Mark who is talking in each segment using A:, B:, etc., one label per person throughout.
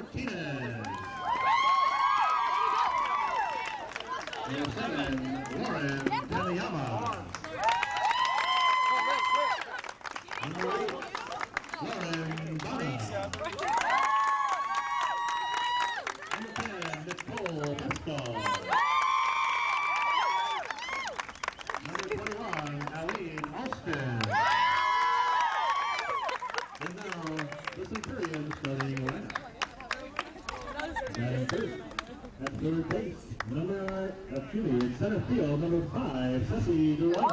A: Martinez. Number 7, Lauren Taniyama. Number 8, Lauren Bana. Number 10, Nicole Pesco. Number 21, Aline Alston. And now, the Centurions starting lineup. Batting first, at third base, in center field, number 5, Ceci Durango.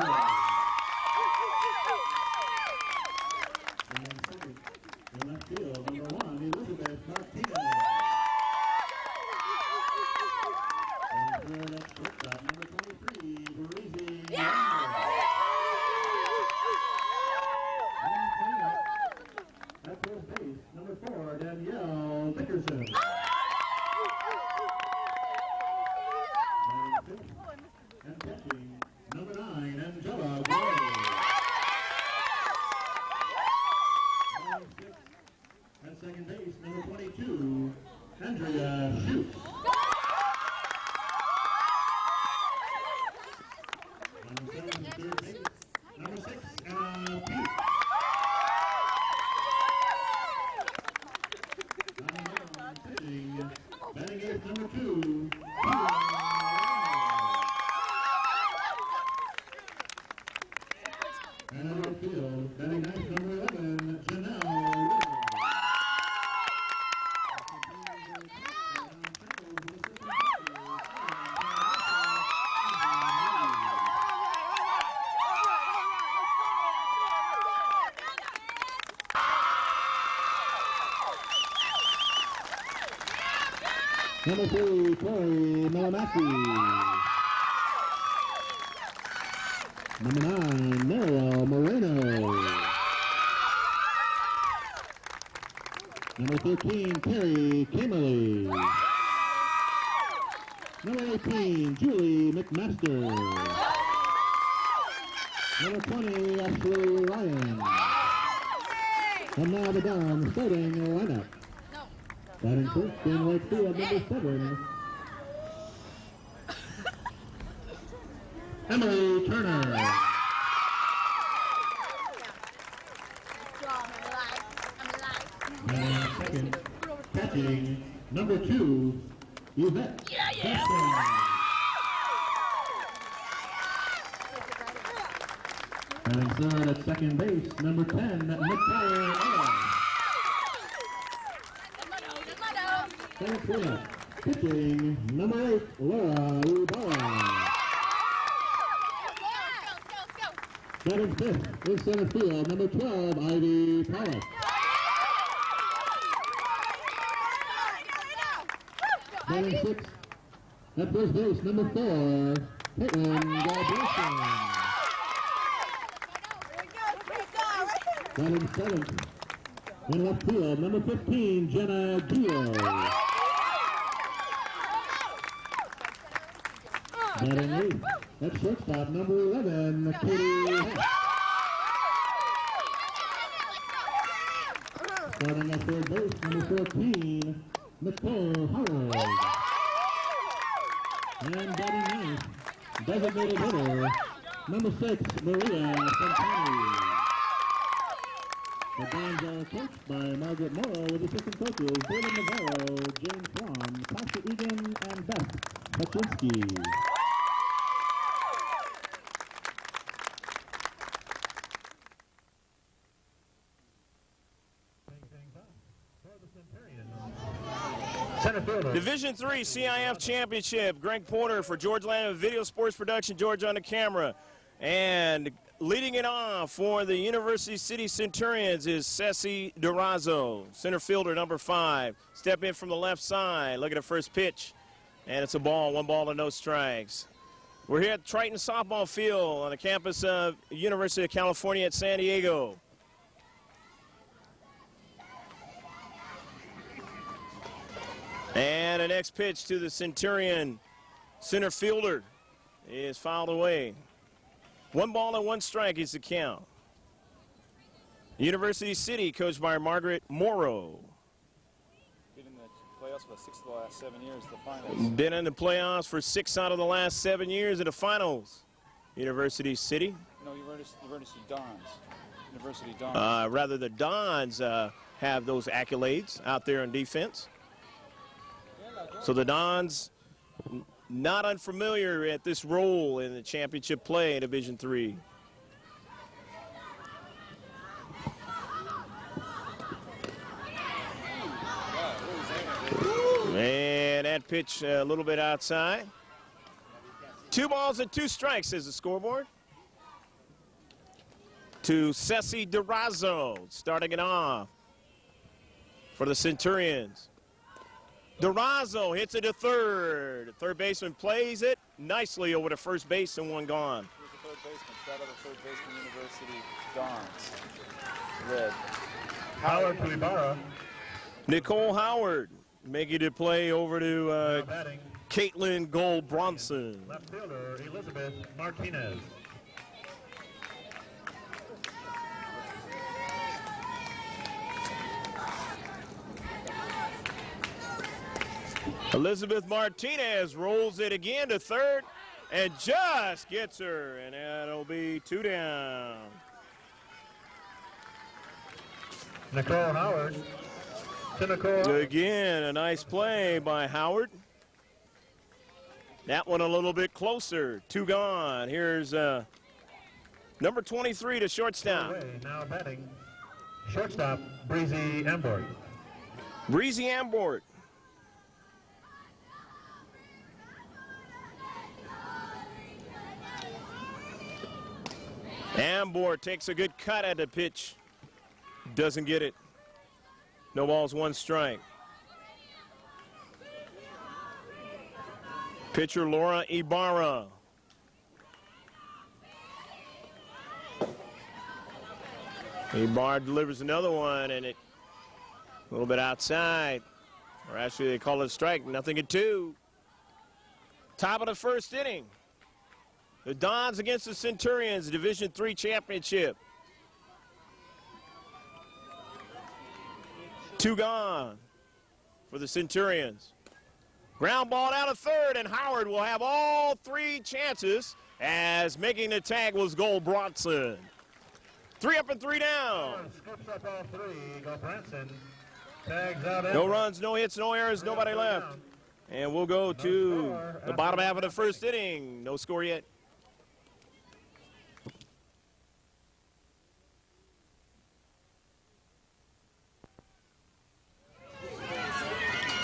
A: And second, in left field, number 1, Elizabeth Martinez. And third at shortstop, number 23, Breezy Young. And cleanup, at first base, number 4, Danielle Dickerson. And catching, number 9, Angela Gray. And 6, at second base, number 22, Andrea Schutz. And 7, third base, number 6, Pete. And now pitching, batting eighth, number 2, and in right field, batting ninth, number 11, Janelle Little. Number 3, Corey Melamaki. Number 9, Nero Moreno. Number 13, Carrie Kimberly. Number 18, Julie McMaster. Number 20, Ashley Ryan. And now the Don starting lineup. Batting first in right field, number 7, Emily Turner. And second, catching, number 2, Yvette Heston. And third at second base, number 10, Nicole Ella. And cleanup, pitching, number 8, Laura Rubara. Batting fifth in center field, number 12, Ivy Pollock. Batting sixth at first base, number 4, Caitlin Galbraith. Batting seventh in left field, number 15, Jenna Gio. Batting eighth at shortstop, number 11, Katie Heck. Starting at third base, number 14, Nicole Howard. And batting ninth, designated hitter, number 6, Maria Santani. The Dons are coached by Margaret Morrow with assistant coaches David Navarro, James Swan, Tasha Egan, and Beth Paczynski.
B: Division III CIF Championship. Greg Porter for George Landon Video Sports Production. George on the camera. And leading it off for the University City Centurions is Ceci Durazo, center fielder, number 5. Step in from the left side. Look at the first pitch. And it's a ball, 1 ball and no strikes. We're here at Triton Softball Field on the campus of University of California at San Diego. And the next pitch to the Centurion center fielder is fouled away. 1 ball and 1 strike is the count. University City, coached by Margaret Morrow.
C: playoffs for 6 of the last 7 years, the finals.
B: Been in the playoffs for 6 out of the last 7 years in the finals. University City.
C: No, University Dons. University Dons.
B: Rather, the Dons have those accolades out there in defense. So the Dons, not unfamiliar at this role in the championship play in Division III. And that pitch a little bit outside. 2 balls and 2 strikes is the scoreboard. To Ceci Durazo, starting it off for the Centurions. Durazo hits it to third. The third baseman plays it nicely over to first base and one gone.
C: Here's the third baseman. Shout out to third baseman, University Dons. Red.
A: Howard to Ibarra.
B: Nicole Howard making it play over to
A: Batting.
B: Caitlin Gold Bronson.
A: Left fielder Elizabeth Martinez.
B: Elizabeth Martinez rolls it again to third and just gets her, and that'll be 2 down.
A: Nicole Howard. To Nicole.
B: Again, a nice play by Howard. That one a little bit closer. 2 gone. Here's number 23 to shortstop.
A: Now batting. Shortstop, Breezy Ambort.
B: Breezy Ambort. Ambort takes a good cut at the pitch. Doesn't get it. No balls, 1 strike. Pitcher Laura Ibarra. Ibarra delivers another one, and it a little bit outside. Or actually, they call it a strike. Nothing at 2. Top of the first inning. The Dons against the Centurions, Division III championship. 2 gone for the Centurions. Ground ball down to third, and Howard will have all 3 chances as making the tag was Gold Bronson. 3 up and 3 down.
A: Skips up all 3. Go Branson. Tags out.
B: No runs, no hits, no errors, nobody left. And we'll go to the bottom half of the first inning. No score yet.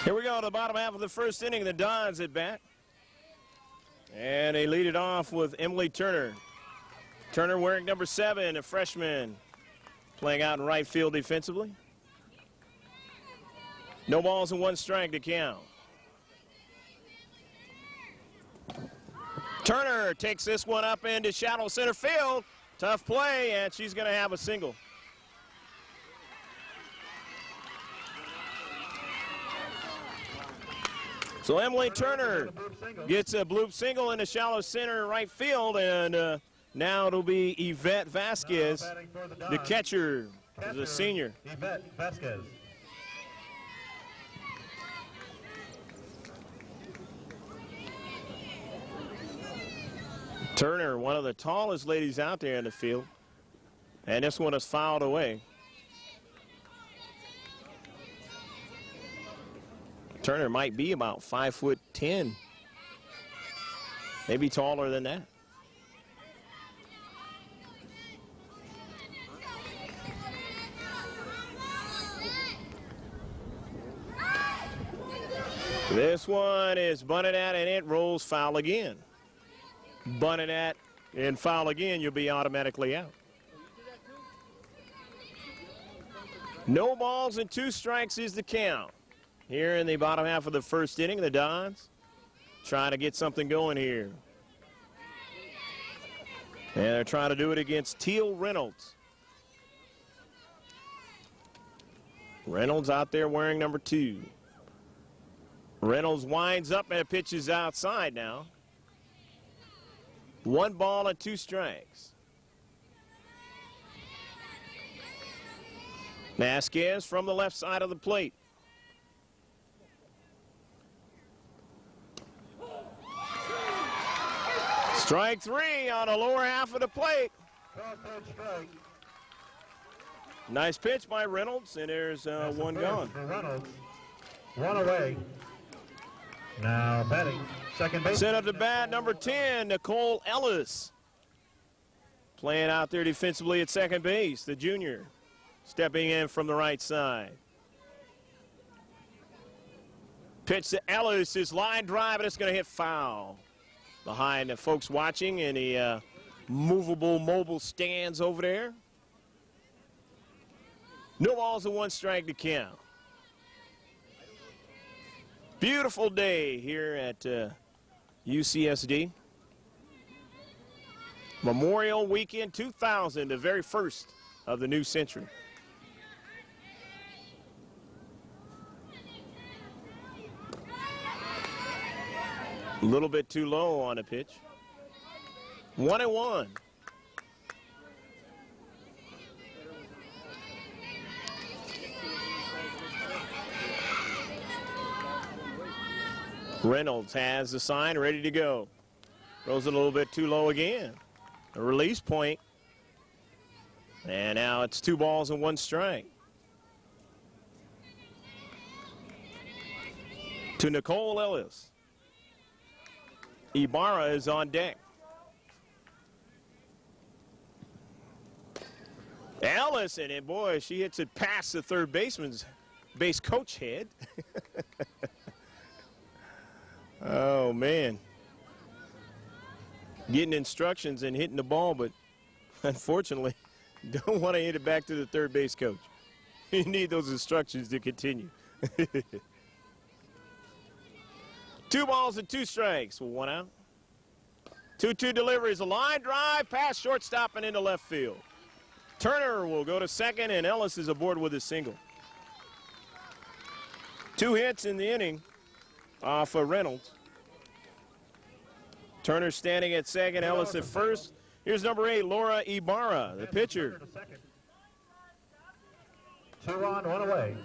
B: Here we go to the bottom half of the first inning. The Dons at bat. And they lead it off with Emily Turner. Turner wearing number 7, a freshman, playing out in right field defensively. No balls and 1 strike to count. Turner takes this one up into shallow center field. Tough play, and she's going to have a single. So Emily Turner gets a bloop single into shallow center right field, and now it'll be Yvette Vasquez, the catcher, the senior.
A: Yvette Vasquez.
B: Turner, one of the tallest ladies out there in the field, and this one is fouled away. Turner might be about 5'10", maybe taller than that. This one is bunted at, and it rolls foul again. Bunted at and foul again, you'll be automatically out. No balls and 2 strikes is the count. Here in the bottom half of the first inning, the Dons trying to get something going here. And they're trying to do it against Teal Reynolds. Reynolds out there wearing number 2. Reynolds winds up and pitches outside now. 1 ball and 2 strikes. Vasquez from the left side of the plate. Strike three on the lower half of the plate. Nice pitch by Reynolds, and there's one gone.
A: Reynolds, one away. Now batting, second base.
B: Sent up to bat, number 10, Nicole Ellis. Playing out there defensively at second base, the junior. Stepping in from the right side. Pitch to Ellis, his line drive, and it's going to hit foul. Behind the folks watching in the mobile stands over there. No balls and one strike to count. Beautiful day here at UCSD. Memorial Weekend 2000, the very first of the new century. A little bit too low on the pitch. 1-1. Reynolds has the sign ready to go. Throws it a little bit too low again. A release point. And now it's 2 balls and 1 strike. To Nicole Ellis. Ibarra is on deck. Ellis, and boy, she hits it past the third baseman's base coach head. Oh, man. Getting instructions and hitting the ball, but unfortunately, don't want to hit it back to the third base coach. You need those instructions to continue. 2 balls and 2 strikes. 1 out. 2-2 deliveries. A line drive past shortstop and into left field. Turner will go to second, and Ellis is aboard with a single. 2 hits in the inning off of Reynolds. Turner standing at second, Ellis at first. Here's number 8, Laura Ibarra, the pitcher.
A: 2 on, 1 away.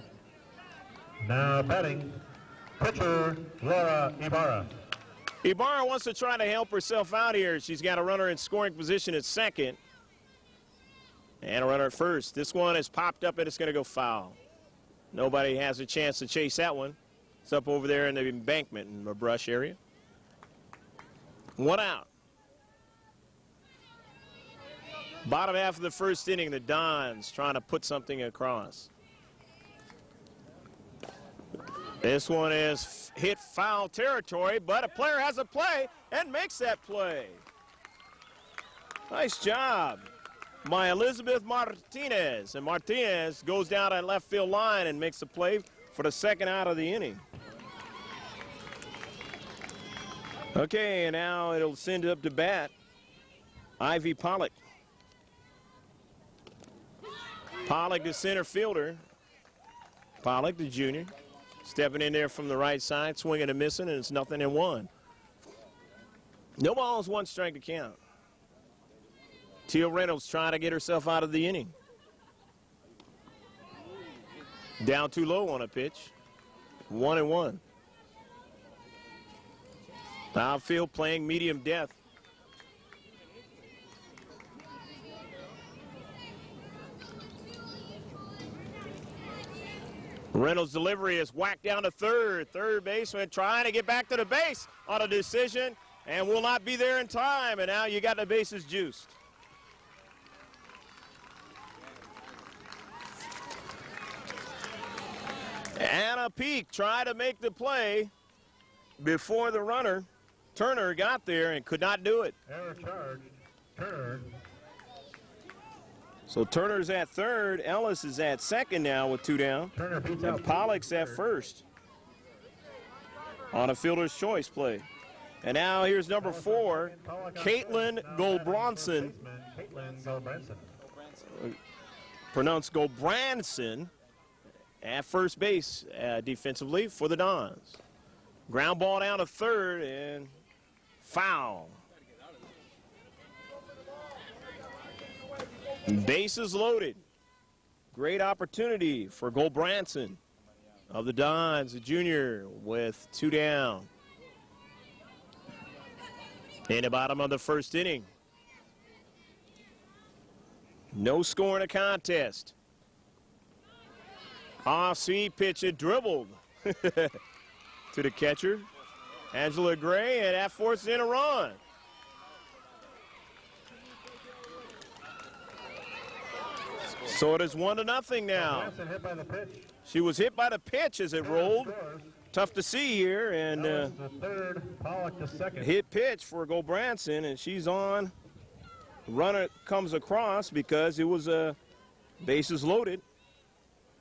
A: Now batting, pitcher Laura Ibarra.
B: Ibarra wants to try to help herself out here. She's got a runner in scoring position at second and a runner at first. This one is popped up and it's going to go foul. Nobody has a chance to chase that one. It's up over there in the embankment in the brush area. 1 out. Bottom half of the first inning, the Dons trying to put something across. This one is hit foul territory, but a player has a play and makes that play. Nice job by Elizabeth Martinez. And Martinez goes down that left field line and makes the play for the second out of the inning. Okay, and now it'll send it up to bat. Ivy Pollock. Pollock, the center fielder. Pollock, the junior. Stepping in there from the right side, swinging and missing, and it's 0-1. No balls, 1 strike to count. Teal Reynolds trying to get herself out of the inning. Down too low on a pitch. 1-1. Outfield playing medium depth. Reynolds' delivery is whacked down to third. Third baseman trying to get back to the base on a decision and will not be there in time. And now you got the bases juiced. Anna Peak tried to make the play before the runner. Turner got there and could not do it.
A: Error charge. Turner.
B: So Turner's at third. Ellis is at second now with 2 down.
A: Turner beats
B: And
A: out
B: Pollock's at first on a fielder's choice play. And now here's number 4, Caitlin Goldbronson. Pronounced Goldbranson at first base defensively for the Dons. Ground ball down to third and foul. Bases loaded. Great opportunity for Goldbranson of the Dons, a junior with 2 down. In the bottom of the first inning. No score in a contest. Off-speed pitch, it dribbled to the catcher, Angela Gray, and that forced in a run. So it is 1-0 now. She was hit by the pitch as it rolled. Tough to see here, and hit pitch for Gobranson, and she's on. Runner comes across because it was bases loaded.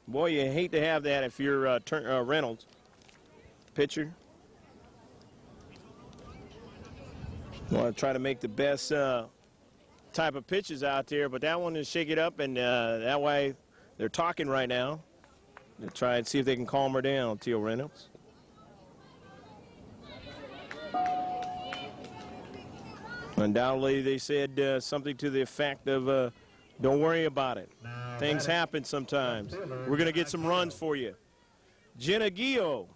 B: Boy, you hate to have that if you're Reynolds. Pitcher. Want to try to make the best type of pitches out there, but that one is shake it up, and that way they're talking right now. They'll try and see if they can calm her down, Teal Reynolds. Undoubtedly, they said something to the effect of, don't worry about it. Things happen sometimes. We're going to get some runs for you. Jenna Guillo.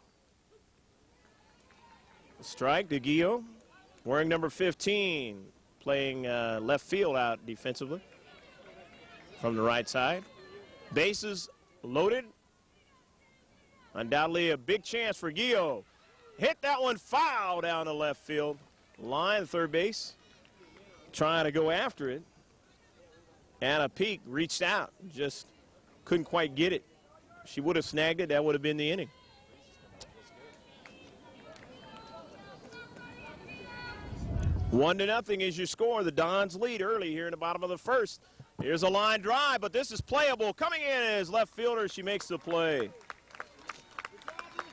B: Strike to Guillo. Wearing number 15. Playing left field out defensively from the right side. Bases loaded. Undoubtedly a big chance for Guillo. Hit that one foul down the left field line, third base. Trying to go after it. Anna Peak reached out, just couldn't quite get it. She would have snagged it, that would have been the inning. One to nothing is your score. The Dons lead early here in the bottom of the first. Here's a line drive, but this is playable. Coming in as left fielder, she makes the play.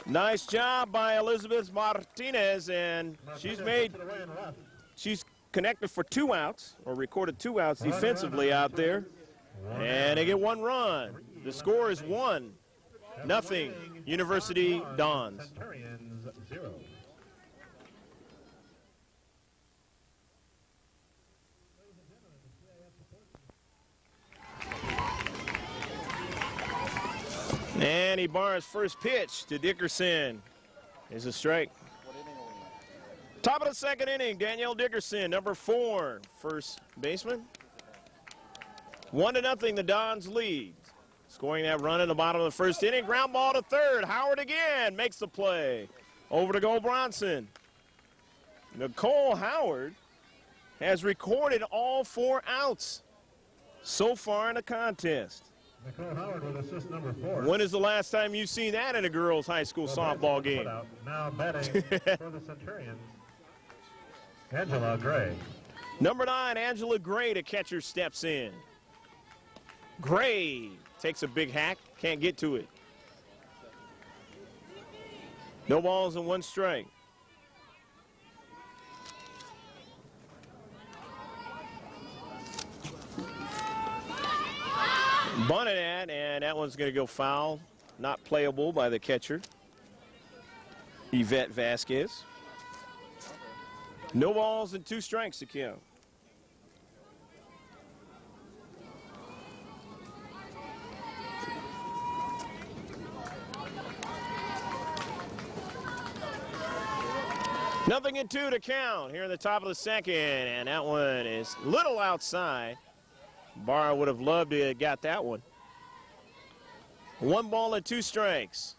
B: Nice job by Elizabeth Martinez, and she's connected for 2 outs, or recorded 2 outs defensively out there. And they get 1 run. The score is 1-0, University Dons.
A: Centurions 0.
B: And Ibarra's first pitch to Dickerson is a strike. Top of the second inning, Danielle Dickerson, number 4, first baseman. 1-0, the Dons lead. Scoring that run in the bottom of the first inning. Ground ball to third. Howard again makes the play. Over to Gobranson. Nicole Howard has recorded all 4 outs so far in the contest.
A: Nicole Howard with assist number 4.
B: When is the last time you've seen that in a girls' high school softball game?
A: Now batting for the Centurions, Angela Gray.
B: Number 9, Angela Gray, the catcher, steps in. Gray takes a big hack, can't get to it. No balls and 1 strike. Bunted at, and that one's going to go foul. Not playable by the catcher, Yvette Vasquez. No balls and 2 strikes to count. Nothing in 2 to count here in the top of the second, and that one is a little outside. Barr would have loved to have got that one. 1 ball and 2 strikes.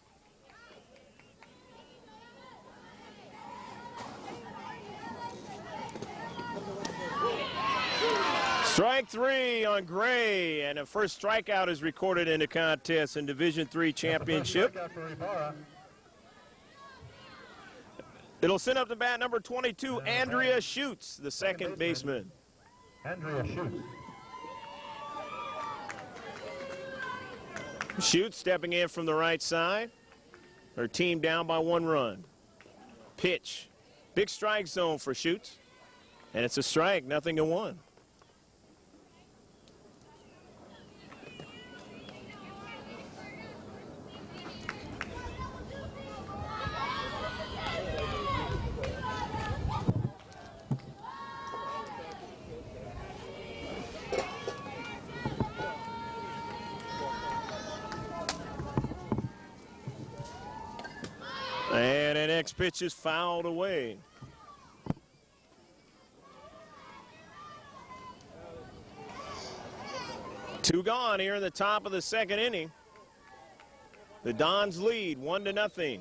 B: Strike 3 on Gray, and the first strikeout is recorded in the contest in Division III championship. It'll send up to bat number 22, Andrea Schutz, the second baseman.
A: Andrea Schutz.
B: Schutz stepping in from the right side. Her team down by 1 run. Pitch. Big strike zone for Schutz. And it's a strike, 0-1. And the next pitch is fouled away. Two gone here in the top of the second inning. The Dons lead 1-0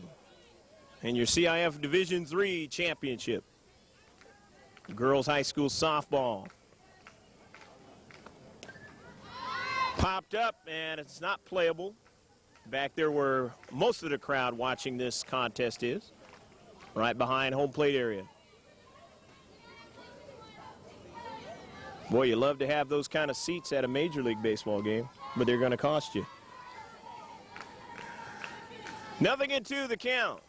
B: in your CIF Division III championship. Girls high school softball. Popped up, and it's not playable. Back there where most of the crowd watching this contest is, right behind home plate area. Boy, you love to have those kind of seats at a Major League Baseball game, but they're going to cost you. 0-2 the count.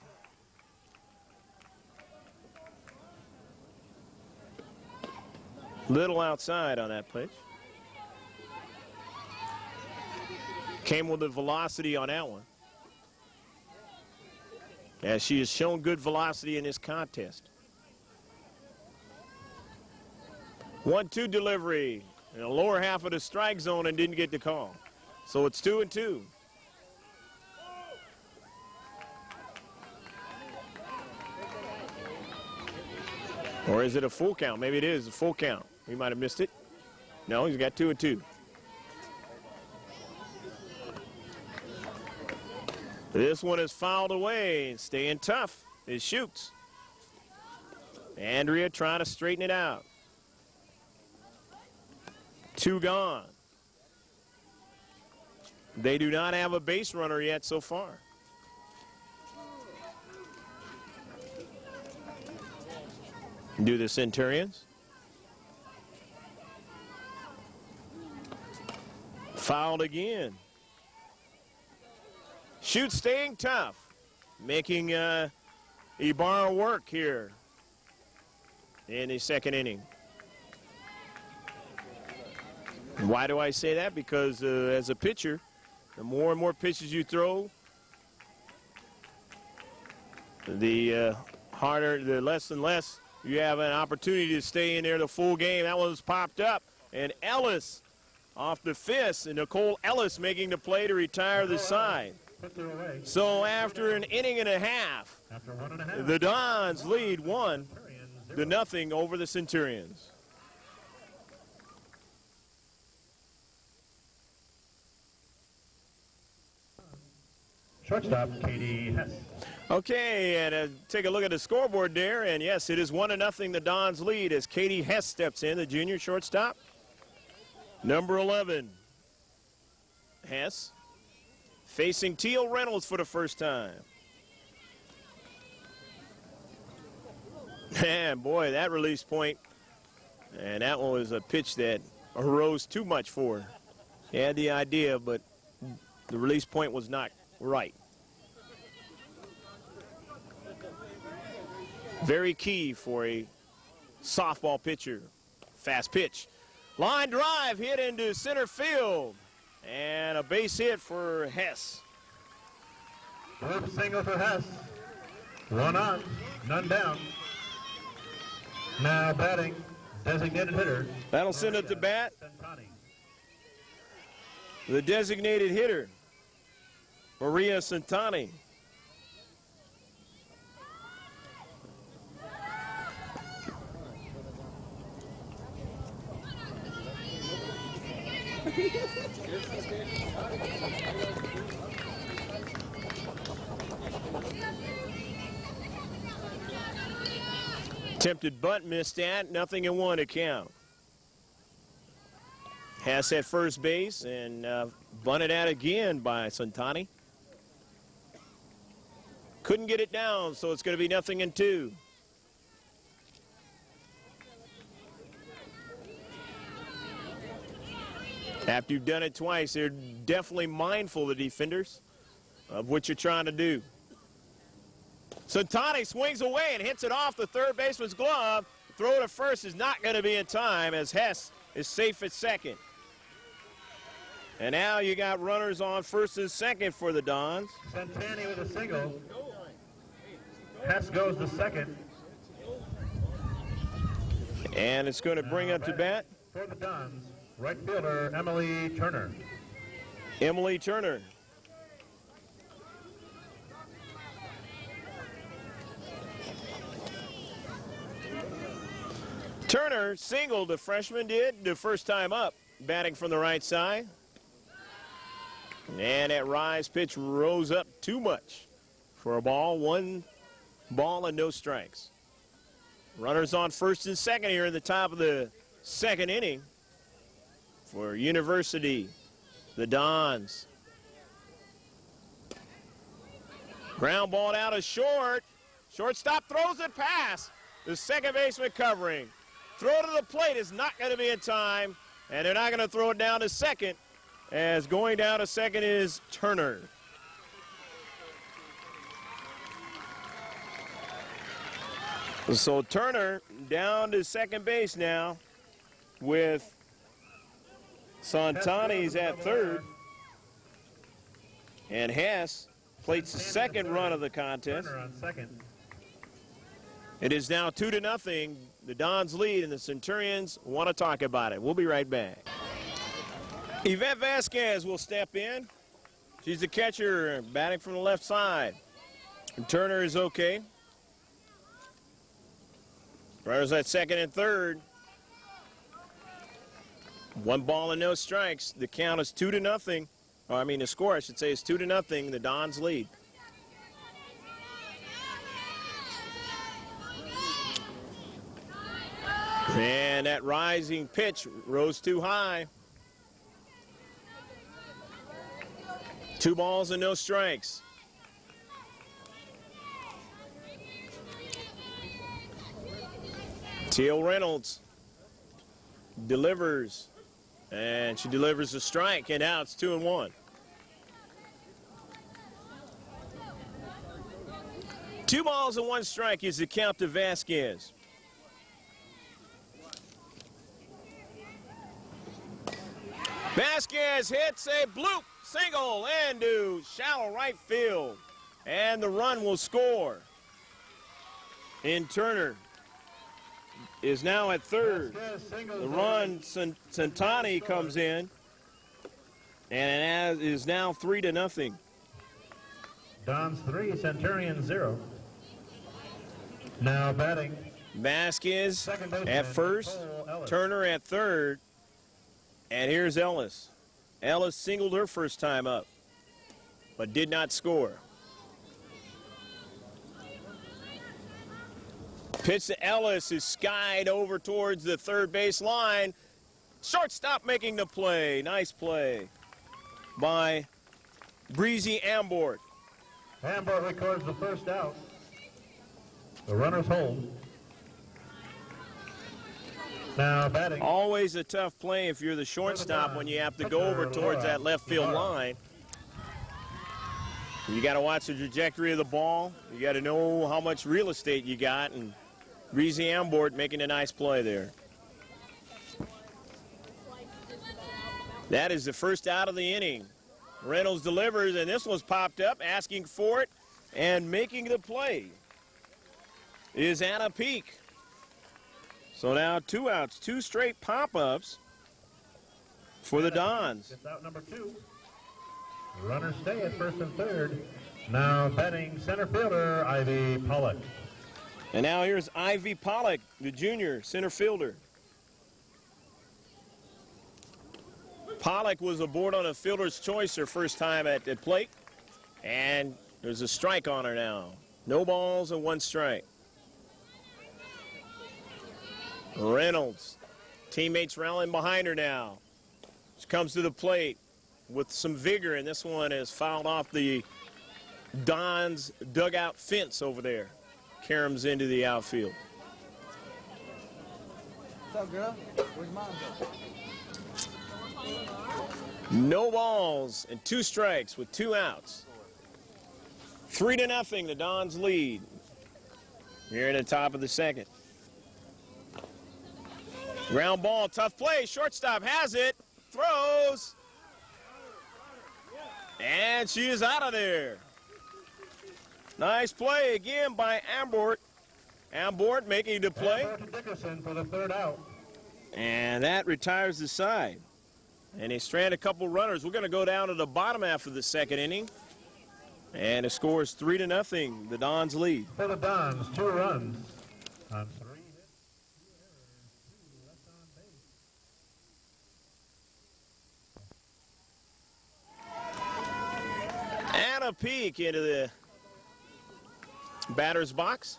B: Little outside on that pitch. Came with the velocity on that one, as she has shown good velocity in this contest. 1-2 delivery in the lower half of the strike zone and didn't get the call. So it's 2-2. Or is it a full count? Maybe it is a full count. We might have missed it. No, he's got 2-2. This one is fouled away. Staying tough. It shoots. Andrea trying to straighten it out. 2 gone. They do not have a base runner yet so far. Do the Centurions. Fouled again. Shoot, staying tough. Making Ibarra work here in the second inning. Why do I say that? Because as a pitcher, the more and more pitches you throw, the harder, the less and less you have an opportunity to stay in there the full game. That one was popped up, and Ellis off the fist, and Nicole Ellis making the play to retire the side. So after an inning and a half, the Dons lead 1-0 over the Centurions.
D: Shortstop, Katie Hess.
B: Okay, and take a look at the scoreboard there, and yes, it is 1-0 the Dons lead as Katie Hess steps in, the junior shortstop. Number 11, Hess, facing Teal Reynolds for the first time. Man, boy, that release point, and that one was a pitch that arose too much for her. He had the idea, but the release point was not right. Very key for a softball pitcher. Fast pitch. Line drive hit into center field. And a base hit for Hess.
D: Group single for Hess. 1 on, none down. Now batting, designated hitter.
B: That'll send it to bat. The designated hitter, Maria Santani. Attempted bunt missed at, 0-1 to count. Hess at first base and bunted out again by Santani. Couldn't get it down, so it's going to be 0-2. After you've done it twice, they're definitely mindful, the defenders, of what you're trying to do. Santani swings away and hits it off the third baseman's glove. Throw to first is not going to be in time as Hess is safe at second. And now you got runners on first and second for the Dons.
D: Santani with a single. Hess goes to second.
B: And it's going to bring up to bat
D: for the Dons, right fielder Emily Turner.
B: Emily Turner. Turner singled, the freshman did, the first time up, batting from the right side. And that rise pitch rose up too much for a ball. 1 ball and no strikes. Runners on first and second here in the top of the second inning for University, the Dons. Ground ball out to short. Shortstop throws it past. The second baseman covering. Throw to the plate is not going to be in time, and they're not going to throw it down to second, as going down to second is Turner. So Turner down to second base now with Santani's at third. And Hess plates the second run of the contest.
D: Turner on second.
B: It is now 2-0. The Dons lead, and the Centurions want to talk about it. We'll be right back. Yvette Vasquez will step in. She's the catcher, batting from the left side. And Turner is okay. Runners at second and third. 1 ball and no strikes. The count is 2-0. Or, I mean, the score, I should say, is 2-0. The Dons lead. And that rising pitch rose too high. 2 balls and no strikes. Teal Reynolds delivers, and she delivers a strike, and now it's 2-1. 2 balls and 1 strike is the count to Vasquez. Vasquez hits a bloop single into shallow right field, and the run will score. And Turner is now at third. The run, Santani comes in, and it is now 3-0.
D: Dons 3, Centurions 0. Now batting.
B: Vasquez at first, Turner at third, and here's Ellis. Ellis singled her first time up, but did not score. Pitch to Ellis, is skied over towards the third base line. Shortstop making the play. Nice play by Breezy Ambort.
D: Ambort records the first out. The runners hold. Now batting.
B: Always a tough play if you're the shortstop when you have to go over towards that left field line. You got to watch the trajectory of the ball. You got to know how much real estate you got, and Breezy Ambort making a nice play there. That is the first out of the inning. Reynolds delivers, and this one's popped up, asking for it, and making the play is Anna Peak. So now 2 outs, 2 straight pop-ups for the Dons.
D: It's out number 2. The runners stay at first and third. Now batting center fielder Ivy Pollock.
B: And now here's Ivy Pollock, the junior center fielder. Pollock was aboard on a fielder's choice her first time at the plate, and there's a strike on her now. No balls and 1 strike. Reynolds, teammates rallying behind her now. She comes to the plate with some vigor, and this one is fouled off the Dons dugout fence over there. Caroms into the outfield.
C: What's up, girl? Where's mom go?
B: No balls and 2 strikes with 2 outs. 3-0, the Dons lead. Here at the top of the second. Ground ball, tough play. Shortstop has it, throws, and she is out of there. Nice play again by Ambort. Ambort making the play.
D: Ambort to Dickerson for the 3rd out.
B: And that retires the side. And they strand a couple runners. We're going to go down to the bottom half of the second inning. And the score is 3-0. The Dons lead.
D: For the Dons, 2 runs on 3 hits, 2 errors, 2 left on
B: a peek into the batter's box.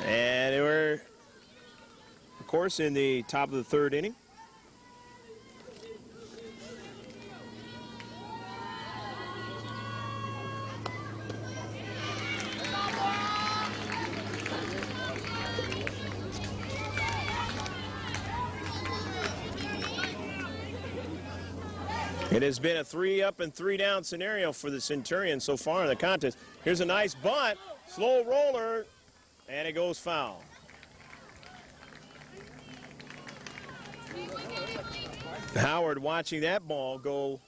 B: And they were, of course, in the top of the third inning. It has been a 3-up and 3-down scenario for the Centurions so far in the contest. Here's a nice bunt, slow roller, and it goes foul. Howard watching that ball go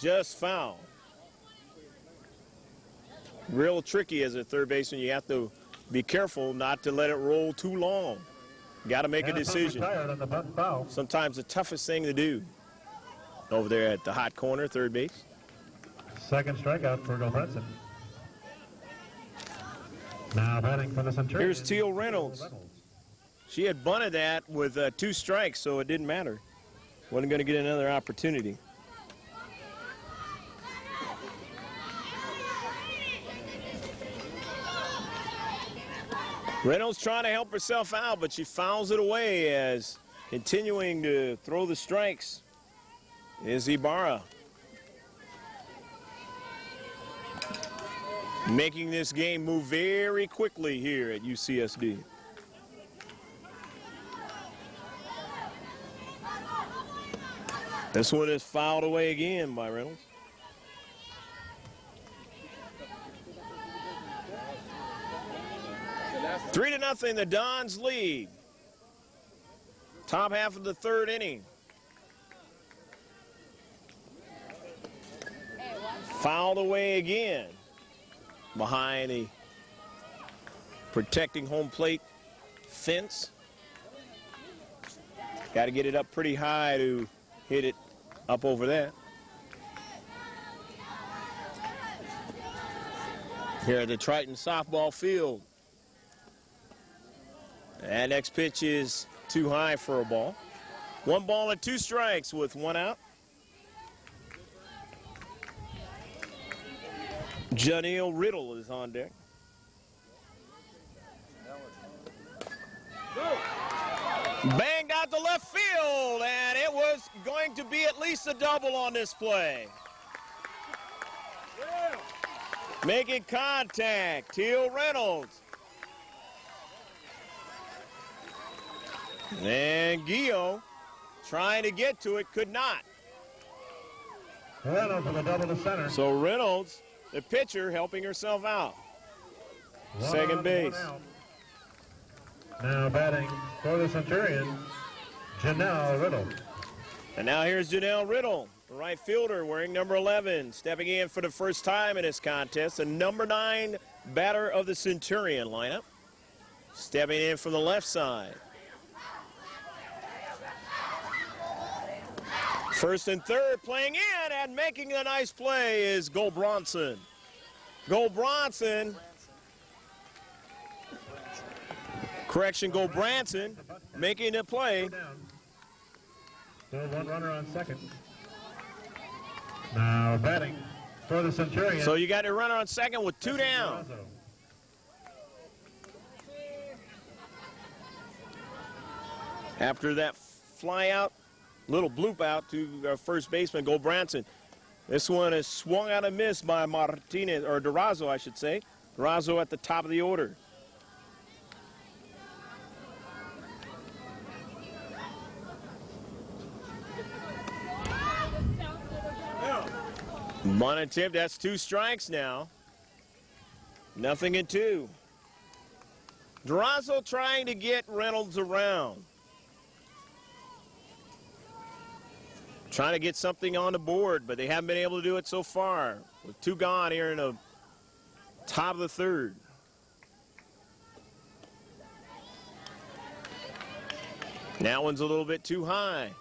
B: just foul. Real tricky as a third baseman. You have to be careful not to let it roll too long. Got to make a decision. Sometimes the toughest thing to do. Over there at the hot corner, third base.
D: Second strikeout for Gilbranson. Now batting for the Centurions.
B: Here's Teal Reynolds. She had bunted that with 2 strikes, so it didn't matter. Wasn't going to get another opportunity. Reynolds trying to help herself out, but she fouls it away as continuing to throw the strikes is Ibarra. Making this game move very quickly here at UCSD. This one is fouled away again by Reynolds. Three to nothing, the Dons lead. Top half of the third inning. Fouled away again behind the protecting home plate fence. Got to get it up pretty high to hit it up over there. Here at the Triton softball field. That next pitch is too high for a ball. 1 ball and 2 strikes with 1 out. Janelle Riddle is on deck. Banged out to left field, and it was going to be at least a double on this play. Making contact, Teal Reynolds. And Gio trying to get to it, could not.
D: Reynolds with a double to center.
B: So Reynolds, the pitcher, helping herself out. Second base.
D: Now batting for the Centurions, Janelle Riddle.
B: And now here's Janelle Riddle, the right fielder wearing number 11, stepping in for the first time in this contest, the number 9 batter of the Centurion lineup, stepping in from the left side. First and third playing in, and making a nice play is Goldbronson. Goldbronson, Goldbranson making a play.
D: Still 1 runner on second. Now batting for the Centurions.
B: So you got a runner on second with 2 down. After that fly out, little bloop out to our first baseman, Goldbranson. This one is swung out and missed by Martinez, or Durazo, I should say. Durazo at the top of the order. Bunt attempt, that's 2 strikes now. 0-2. Durazo trying to get Reynolds around. Trying to get something on the board, but they haven't been able to do it so far. With 2 gone here in the top of the third. That one's a little bit too high.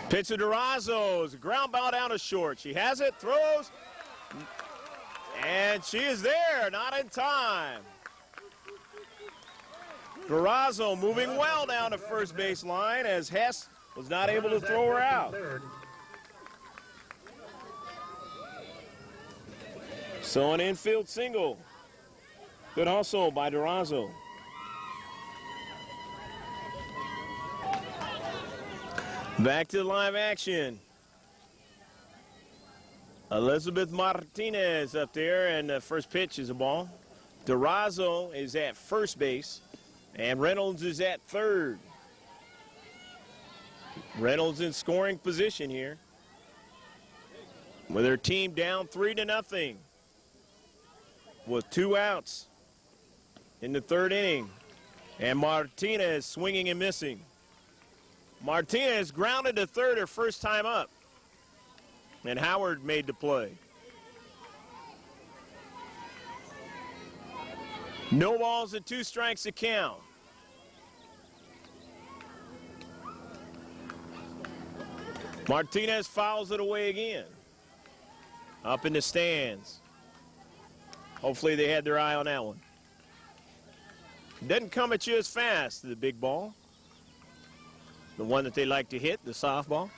B: Pitch to Durazo's ground ball down to short. She has it, throws, and she is there, not in time. Durazo moving well down the first base line as Hess was not able to throw her out. So an infield single. Good hustle by Durazo. Back to live action. Elizabeth Martinez up there, and the first pitch is a ball. Durazo is at first base, and Reynolds is at third. Reynolds in scoring position here, with her team down 3-0 with 2 outs in the third inning, and Martinez swinging and missing. Martinez grounded to third her first time up, and Howard made the play. No balls and 2 strikes to count. Martinez fouls it away again. Up in the stands. Hopefully they had their eye on that one. Doesn't come at you as fast, the big ball. The one that they like to hit, the softball.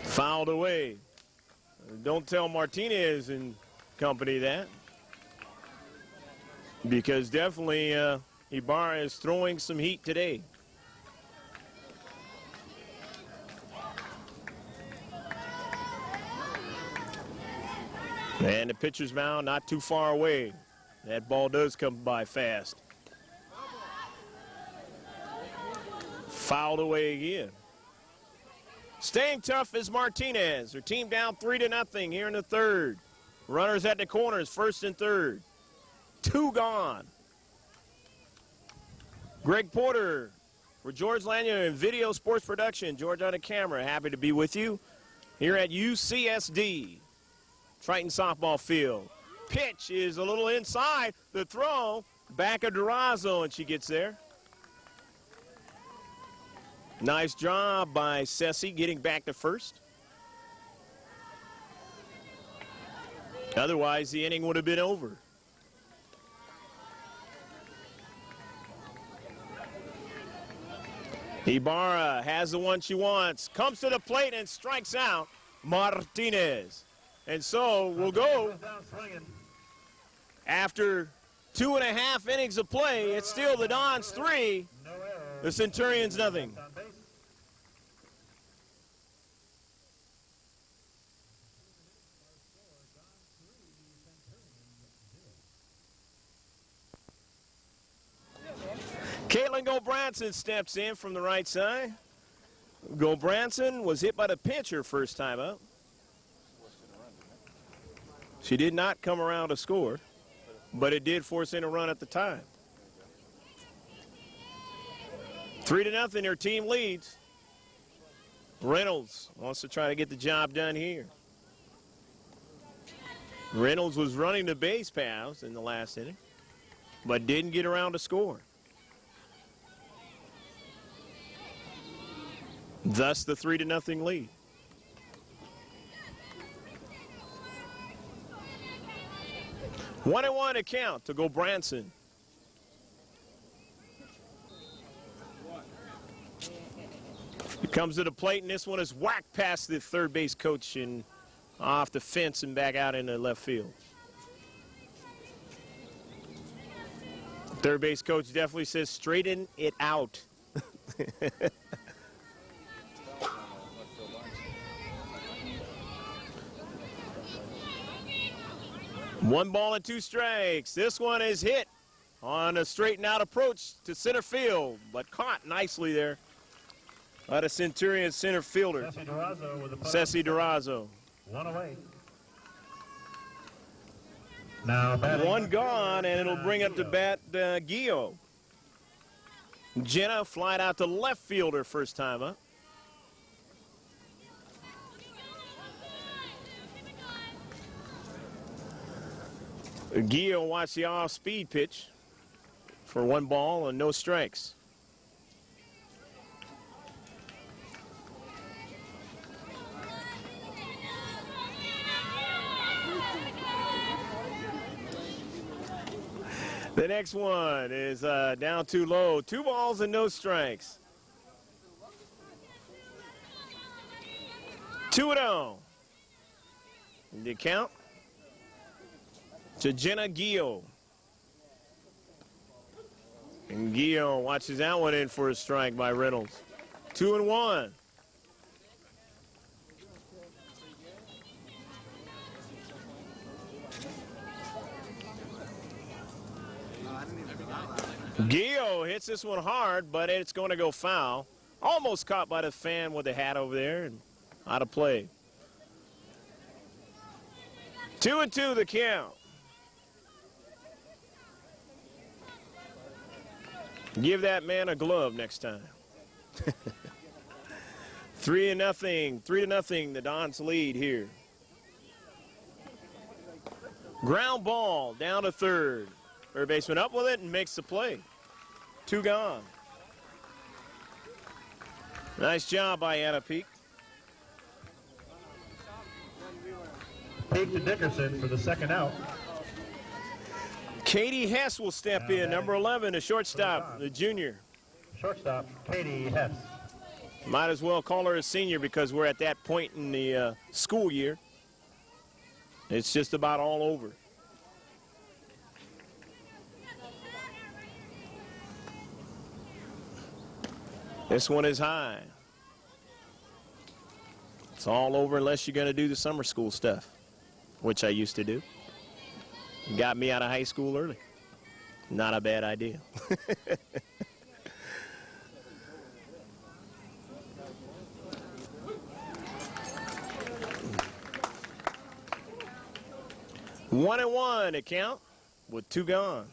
B: Fouled away. Don't tell Martinez and company that, because definitely Ibarra is throwing some heat today. And the pitcher's mound not too far away. That ball does come by fast. Fouled away again. Staying tough is Martinez. Her team down 3-0 here in the third. Runners at the corners, first and third. 2 gone. Greg Porter for George Lanier and Video Sports Production. George on the camera, happy to be with you here at UCSD. Triton softball field. Pitch is a little inside. The throw, back of Durazo, and she gets there. Nice job by Ceci getting back to first. Otherwise, the inning would have been over. Ibarra has the one she wants. Comes to the plate and strikes out Martinez. And so we'll go after 2.5 innings of play. It's still the Dons 3, the Centurions nothing. Caitlin Gobranson steps in from the right side. Gobranson was hit by the pitcher first time up. She did not come around to score, but it did force in a run at the time. 3-0, her team leads. Reynolds wants to try to get the job done here. Reynolds was running the base paths in the last inning, but didn't get around to score. Thus the 3-0 lead. One and one to count to Gobranson. He comes to the plate, and this one is whacked past the third base coach and off the fence and back out into left field. Third base coach definitely says straighten it out. One ball and 2 strikes. This one is hit on a straightened out approach to center field, but caught nicely there by the Centurion center fielder, Ceci Durazo.
D: One away. Now
B: one gone, and it'll bring up to bat Gio. Jenna flied out to left fielder first time up. Gio watched the off-speed pitch for 1 ball and no strikes. The next one is down too low. 2 balls and no strikes. 2-0. The count to Jenna Gio. And Gio watches that one in for a strike by Reynolds. 2-1. Gio hits this one hard, but it's going to go foul. Almost caught by the fan with the hat over there and out of play. 2-2 the count. Give that man a glove next time. 3-0. 3-0 the Dons lead here. Ground ball down to third. Third baseman up with it and makes the play. 2 gone. Nice job by Anna Peak.
D: Peak to Dickerson for the second out.
B: Katie Hess will step in, number 11, a shortstop, the junior.
D: Shortstop, Katie Hess.
B: Might as well call her a senior because we're at that point in the school year. It's just about all over. This one is high. It's all over unless you're going to do the summer school stuff, which I used to do. Got me out of high school early. Not a bad idea. One and one at count with 2 gone.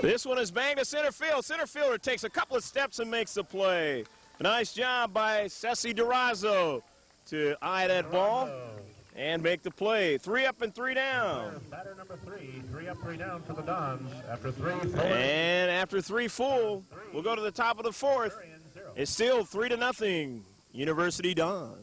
B: This one is banged to center field. Center fielder takes a couple of steps and makes the play. A nice job by Ceci Durazo to eye that ball and make the play. 3 up and 3 down.
D: Batter number 3, 3 up, 3 down for the Dons after 3 full.
B: And after 3 full, we'll go to the top of the 4th. It's still 3-0, University Dons.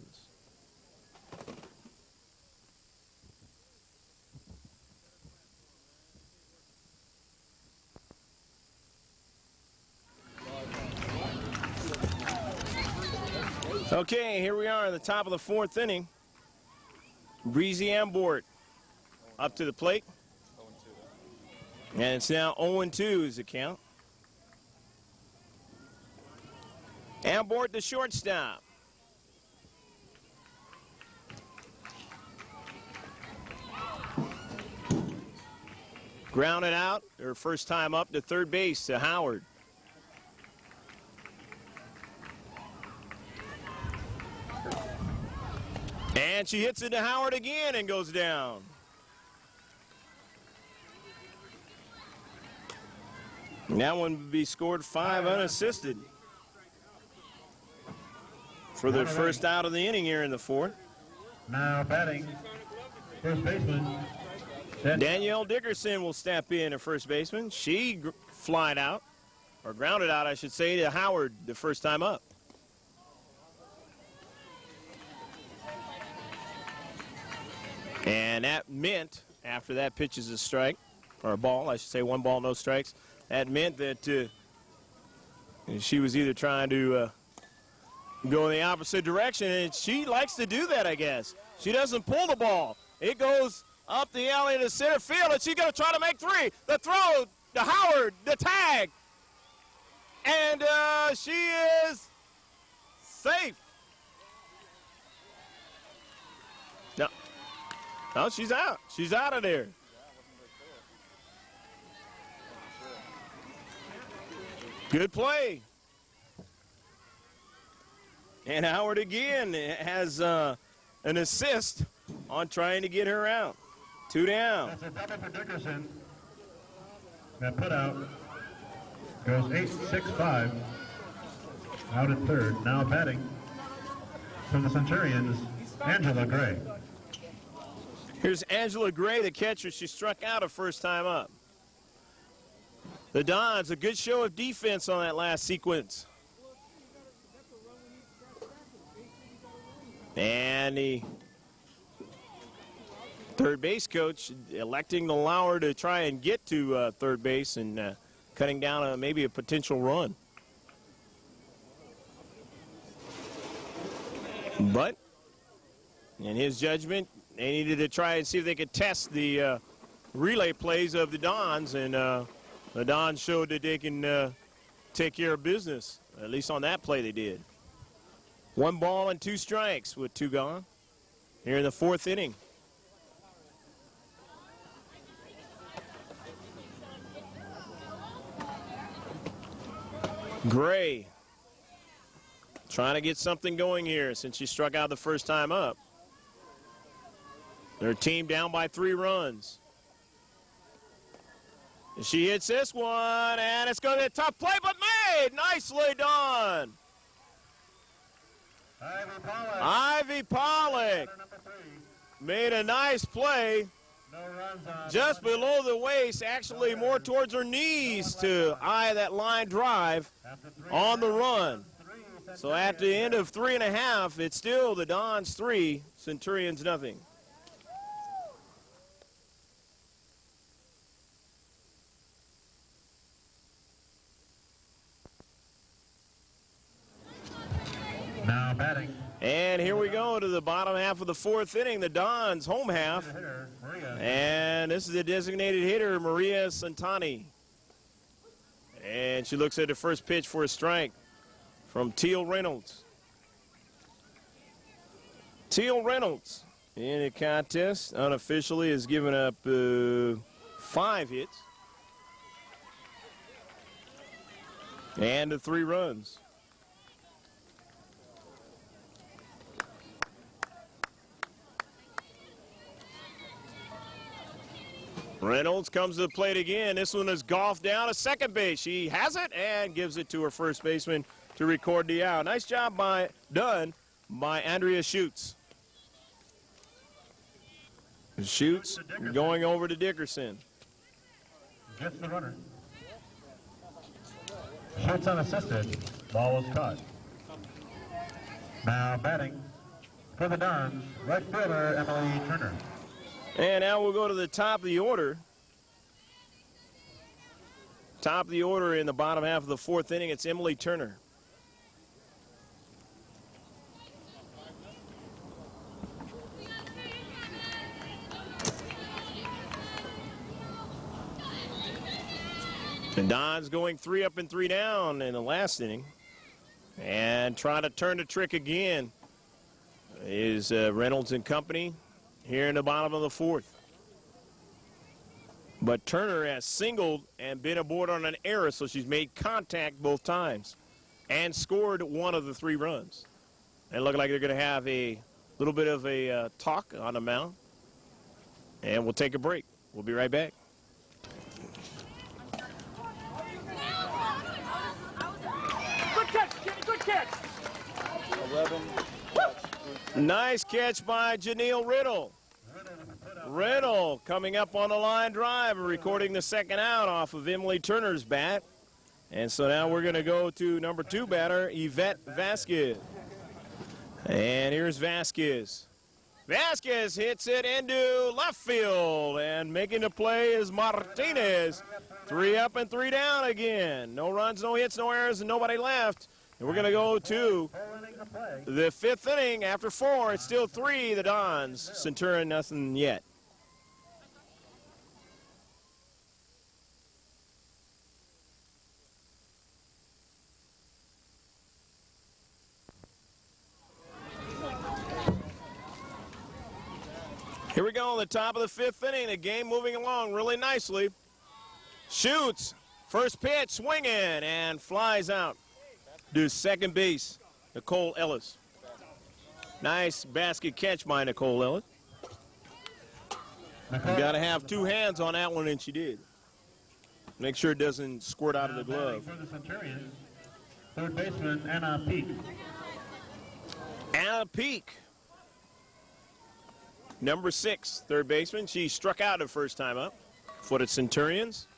B: Okay, here we are in the top of the 4th inning. Breezy Ambort up to the plate. And it's now 0-2 is the count. Ambort the shortstop. Grounded out, her first time up to third base to Howard. And she hits it to Howard again and goes down. And that one would be scored 5 unassisted for the first out of the inning here in the 4th.
D: Now batting, first baseman.
B: Danielle Dickerson will step in at first baseman. She flied out, or grounded out, I should say, to Howard the first time up. And that meant, after that pitch is a strike, or a ball, I should say 1 ball, no strikes, that meant that she was either trying to go in the opposite direction, and she likes to do that, I guess. She doesn't pull the ball. It goes up the alley to center field, and she's going to try to make 3. The throw to Howard, the tag. And she is safe. No, she's out. She's out of there. Good play. And Howard again has an assist on trying to get her out. 2 down.
D: That's a double for Dickerson. That put out goes 8-6-5. Out at third. Now batting from the Centurions, Angela Gray.
B: Here's Angela Gray, the catcher. She struck out her first time up. The Dons, a good show of defense on that last sequence. And the third base coach electing to allow her to try and get to third base and cutting down maybe a potential run. But in his judgment, they needed to try and see if they could test the relay plays of the Dons, and the Dons showed that they can take care of business. At least on that play they did. 1 ball and 2 strikes with 2 gone here in the 4th inning. Gray trying to get something going here since she struck out the first time up. Their team down by 3 runs. She hits this one, and it's going to be a tough play, but made. Nicely done. Ivy Pollock made a nice play just below the waist, actually more towards her knees to eye that line drive on the run. So at the end of 3.5, it's still the Dons 3, Centurions nothing.
D: Now batting.
B: And here we go to the bottom half of the 4th inning, the Dons home half. And this is the designated hitter, Maria Santani. And she looks at the first pitch for a strike from Teal Reynolds. Teal Reynolds in the contest unofficially has given up 5 hits and 3 runs. Reynolds comes to the plate again. This one is golfed down to second base. She has it and gives it to her first baseman to record the out. Nice job done by Andrea Schutz. Schutz going over to Dickerson.
D: Gets the runner. Schutz unassisted. Ball was caught. Now batting for the Dons, right fielder Emily Turner.
B: And now we'll go to the top of the order. Top of the order in the bottom half of the 4th inning, it's Emily Turner. The Dons going 3 up and 3 down in the last inning. And trying to turn the trick again is Reynolds and company here in the bottom of the 4th. But Turner has singled and been aboard on an error, so she's made contact both times and scored 1 of the 3 runs. And look like they're going to have a little bit of a talk on the mound. And we'll take a break. We'll be right back.
E: Good catch, good catch.
C: 11.
B: Nice catch by Janelle Riddle. Riddle coming up on the line drive and recording the second out off of Emily Turner's bat. And so now we're going to go to number 2 batter, Yvette Vasquez. And here's Vasquez. Vasquez hits it into left field, and making the play is Martinez. 3 up and 3 down again. No runs, no hits, no errors, and nobody left. And we're going to go to the 5th inning. After 4, it's still 3, the Dons. Centurion nothing yet. Here we go, the top of the 5th inning. The game moving along really nicely. Shoots. First pitch, swinging, and flies out to second base, Nicole Ellis. Nice basket catch by Nicole Ellis. You got to have 2 hands on that one, and she did. Make sure it doesn't squirt out of the glove.
D: For the Centurions, third baseman Anna Peak.
B: Anna Peak. Number 6, third baseman. She struck out the first time up for the Centurions.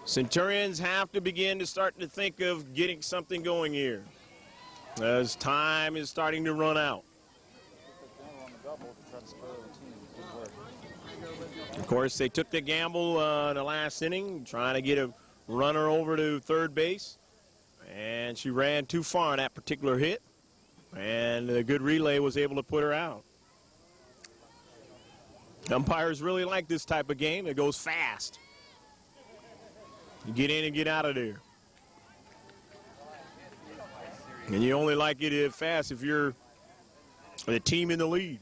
B: Centurions have to begin to start to think of getting something going here. as time is starting to run out. Of course, they took the gamble in the last inning, trying to get a runner over to third base. And she ran too far on that particular hit. And a good relay was able to put her out. Umpires really like this type of game. It goes fast. You get in and get out of there. And you only like it fast if you're the team in the lead.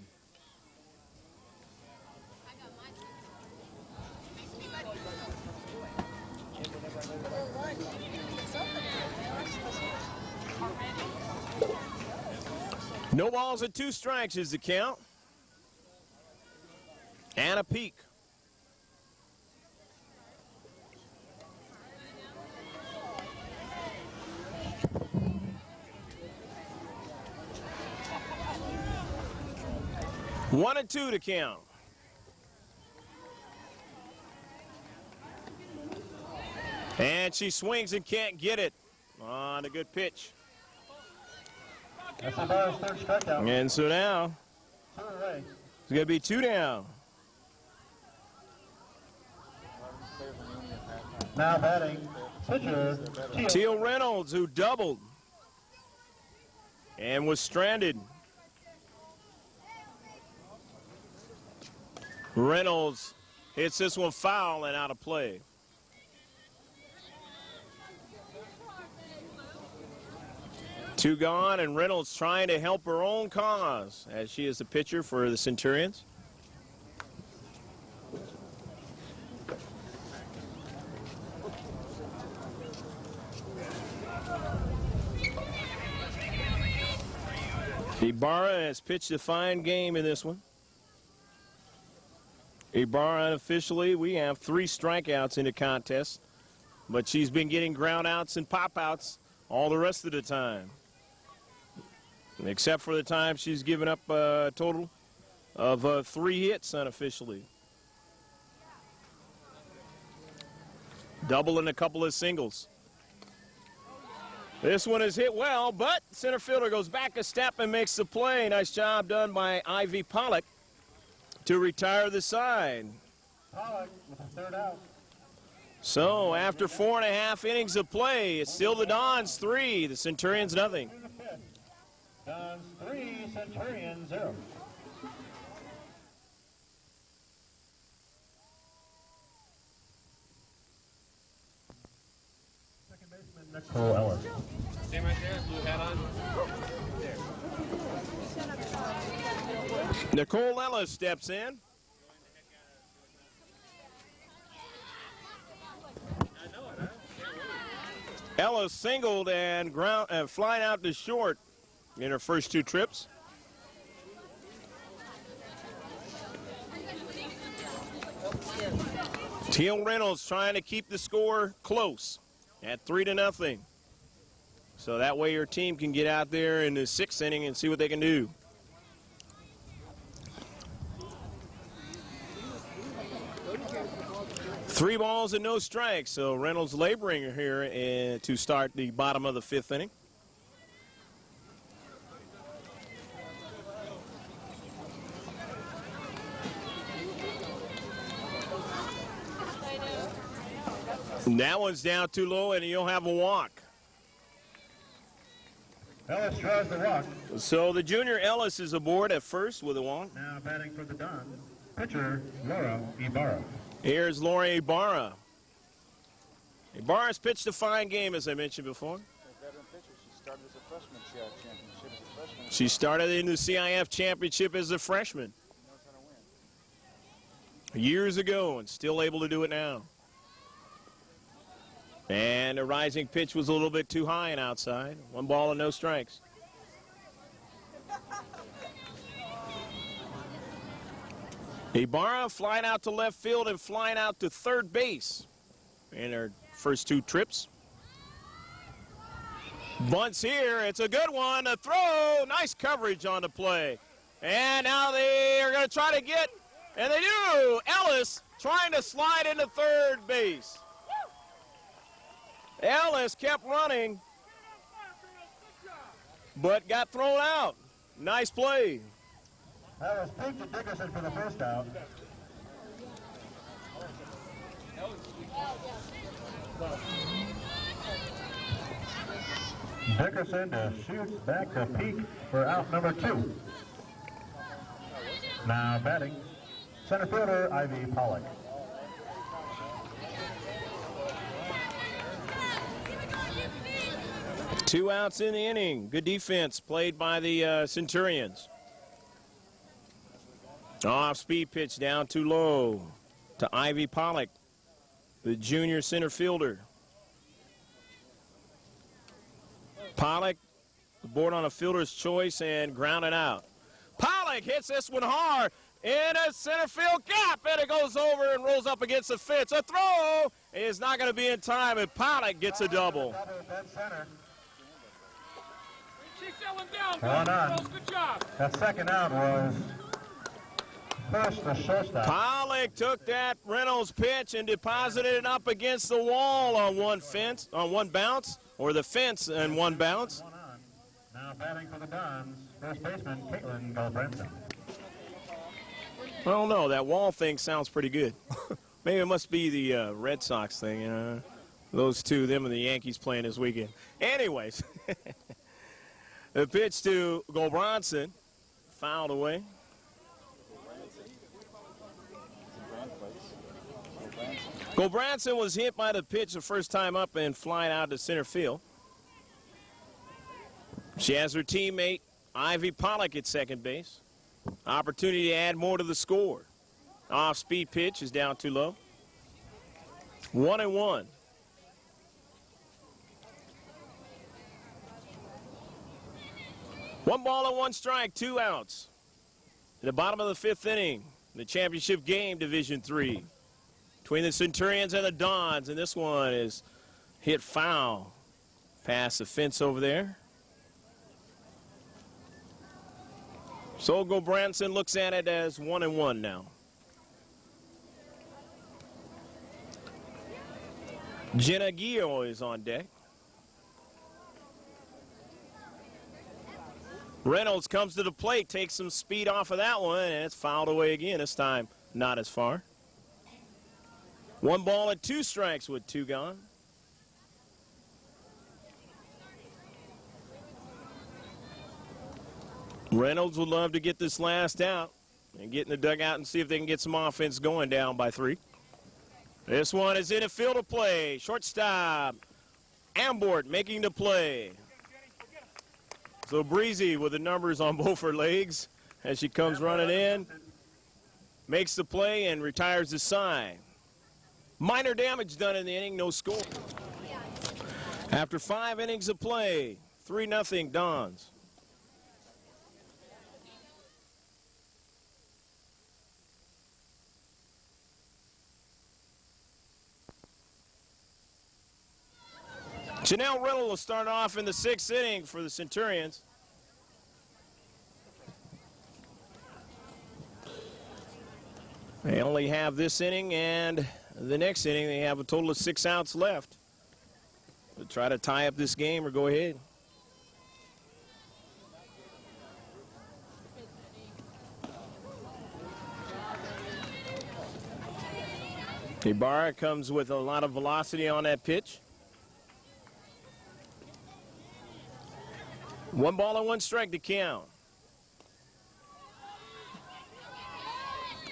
B: No balls and 2 strikes is the count. And a peak. One and 2 to count. And she swings and can't get it on a good pitch.
D: That's Ibarra's third strikeout.
B: And so now it's going to be 2 down.
D: Now batting, pitcher
B: Teal Reynolds, who doubled and was stranded. Reynolds hits this one foul and out of play. Two gone, and Reynolds trying to help her own cause as she is the pitcher for the Centurions. Ibarra has pitched a fine game in this one. Ibarra unofficially, we have 3 strikeouts in the contest, but she's been getting ground outs and pop outs all the rest of the time. Except for the time she's given up a total of 3 hits unofficially. Double and a couple of singles. This one is hit well, but center fielder goes back a step and makes the play. Nice job done by Ivy Pollock to retire the side.
D: Pollock with a third out.
B: So after 4.5 innings of play, it's still the Dons 3, the Centurions nothing.
D: Dons 3, Centurions 0. Second baseman Nicole Ellis.
C: Stand right there, blue hat on.
B: Nicole Ellis steps in. Ellis singled and flying out to short in her first 2 trips. Teal Reynolds trying to keep the score close at 3-0. So that way your team can get out there in the 6th inning and see what they can do. Three balls and no strikes. So Reynolds laboring here to start the bottom of the 5th inning. And that one's down too low, and you'll have a walk.
D: Ellis tries the walk.
B: So the junior Ellis is aboard at first with a walk.
D: Now batting for the Dons, pitcher Laura Ibarra.
B: Here's Laura Ibarra. Ibarra's pitched a fine game, as I mentioned before.
C: Veteran pitcher. She started as a freshman. She had a championship as a freshman.
B: She started in the CIF championship as a freshman
C: She knows how to win.
B: years ago and still able to do it now. And the rising pitch was a little bit too high and outside. 1 ball and no strikes. Ibarra flying out to left field and flying out to third base in her first 2 trips. Bunts here. It's a good one. A throw. Nice coverage on the play. And now they are going to try to get, and they do. Ellis trying to slide into third base. Ellis kept running. but got thrown out. Nice play.
D: That was Pete to Dickerson for the first out. Dickerson shoots back to Peak for out number 2. Now batting, center fielder Ivy Pollock.
B: Two outs in the inning. Good defense played by the Centurions. Off-speed pitch down too low to Ivy Pollock, the junior center fielder. Pollock aboard on a fielder's choice and grounded out. Pollock hits this one hard in a center field gap, and it goes over and rolls up against the fence. A throw is not going to be in time, and Pollock gets a double.
D: One on.
E: Good job.
D: That second out was first the shortstop.
B: Pollock took that Reynolds pitch and deposited it up against the wall on one bounce, or the fence and one bounce.
D: One on. Now batting for the Dons, first baseman Caitlin Galbraithson.
B: I don't know, that wall thing sounds pretty good. Maybe it must be the Red Sox thing, you know. Those two, them and the Yankees playing this weekend. Anyways, the pitch to Galbraithson, fouled away. Galbraithson was hit by the pitch the first time up and flying out to center field. She has her teammate Ivy Pollock at second base. Opportunity to add more to the score. Off-speed pitch is down too low. 1-1. One ball and one strike, 2 outs. In the bottom of the 5th inning, the championship game, Division III, between the Centurions and the Dons, and this one is hit foul past the fence over there. So Branson looks at it as 1-1 now. Jenna Guillo is on deck. Reynolds comes to the plate, takes some speed off of that one, and it's fouled away again. This time, not as far. 1 ball and 2 strikes with 2 gone. Reynolds would love to get this last out and get in the dugout and see if they can get some offense going down by 3. This one is in a field of play. Shortstop, Ambort making the play. So Breezy with the numbers on both her legs as she comes running in, makes the play and retires the sign. Minor damage done in the inning, no score. After 5 innings of play, 3-0 Dons. Janelle Riddle will start off in the 6th inning for the Centurions. They only have this inning, and the next inning they have a total of 6 outs left. To try to tie up this game or go ahead. Ibarra comes with a lot of velocity on that pitch. 1 ball and 1 strike to count.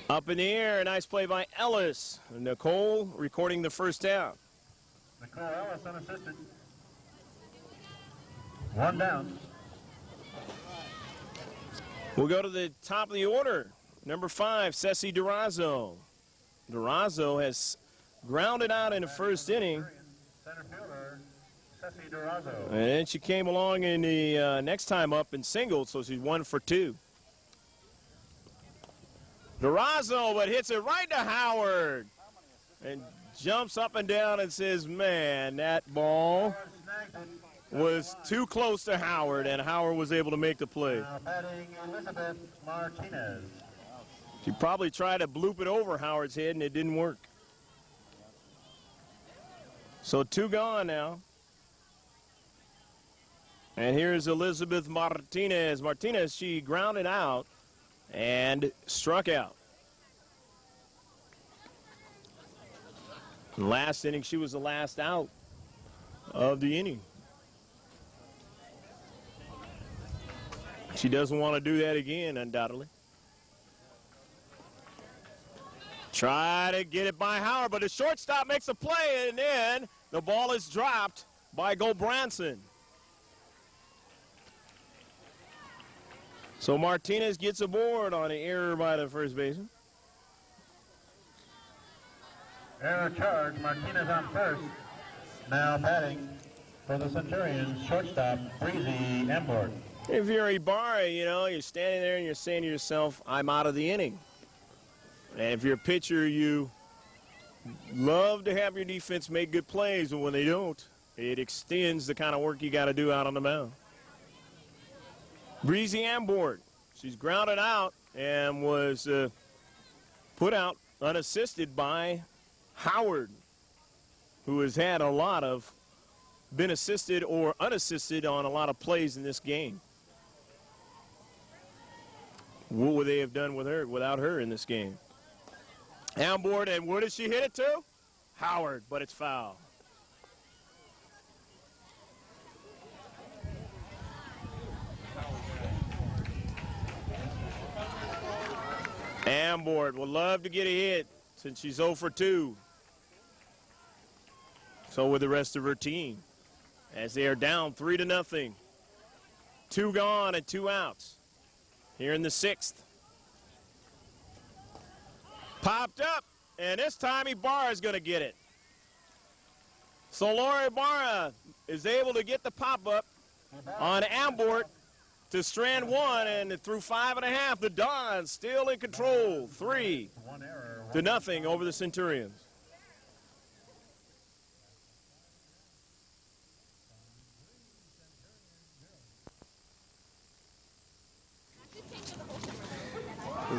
B: Up in the air, a nice play by Ellis. Nicole recording the first out.
D: Nicole Ellis unassisted. 1 down.
B: We'll go to the top of the order. Number 5, Ceci Durazo. Durazo has grounded out in the first inning.
D: Center fielder, Ceci Durazo.
B: And then she came along in the next time up and singled, so she's 1 for 2. Durazo, but hits it right to Howard. And jumps up and down and says, man, that ball was too close to Howard, and Howard was able to make the play.
D: Now batting Elizabeth Martinez.
B: She probably tried to bloop it over Howard's head, and it didn't work. So 2 gone now. And here's Elizabeth Martinez. Martinez, she grounded out and struck out. Last inning, she was the last out of the inning. She doesn't want to do that again, undoubtedly. Try to get it by Howard, but the shortstop makes a play, and then the ball is dropped by Gulbranson. So Martinez gets aboard on an error by the first baseman.
D: Error charge, Martinez on first. Now batting for the Centurions, shortstop, Breezy Embord.
B: If you're Ibarra, you know, you're standing there and you're saying to yourself, I'm out of the inning. And if you're a pitcher, you love to have your defense make good plays, but when they don't, it extends the kind of work you got to do out on the mound. Breezy Embord, she's grounded out and was put out unassisted by Howard, who has had a lot of, been assisted or unassisted on a lot of plays in this game. What would they have done with her, without her in this game? Embord, and where did she hit it to? Howard, but it's foul. Embord would love to get a hit since she's 0 for 2. So with the rest of her team, as they are down 3-0. 2 gone and 2 outs here in the 6th. Popped up, and this time Ibarra's going to get it. So Laura Ibarra is able to get the pop-up on Embord to strand 1, and through 5.5, the Dons still in control, 3-0 over the Centurions.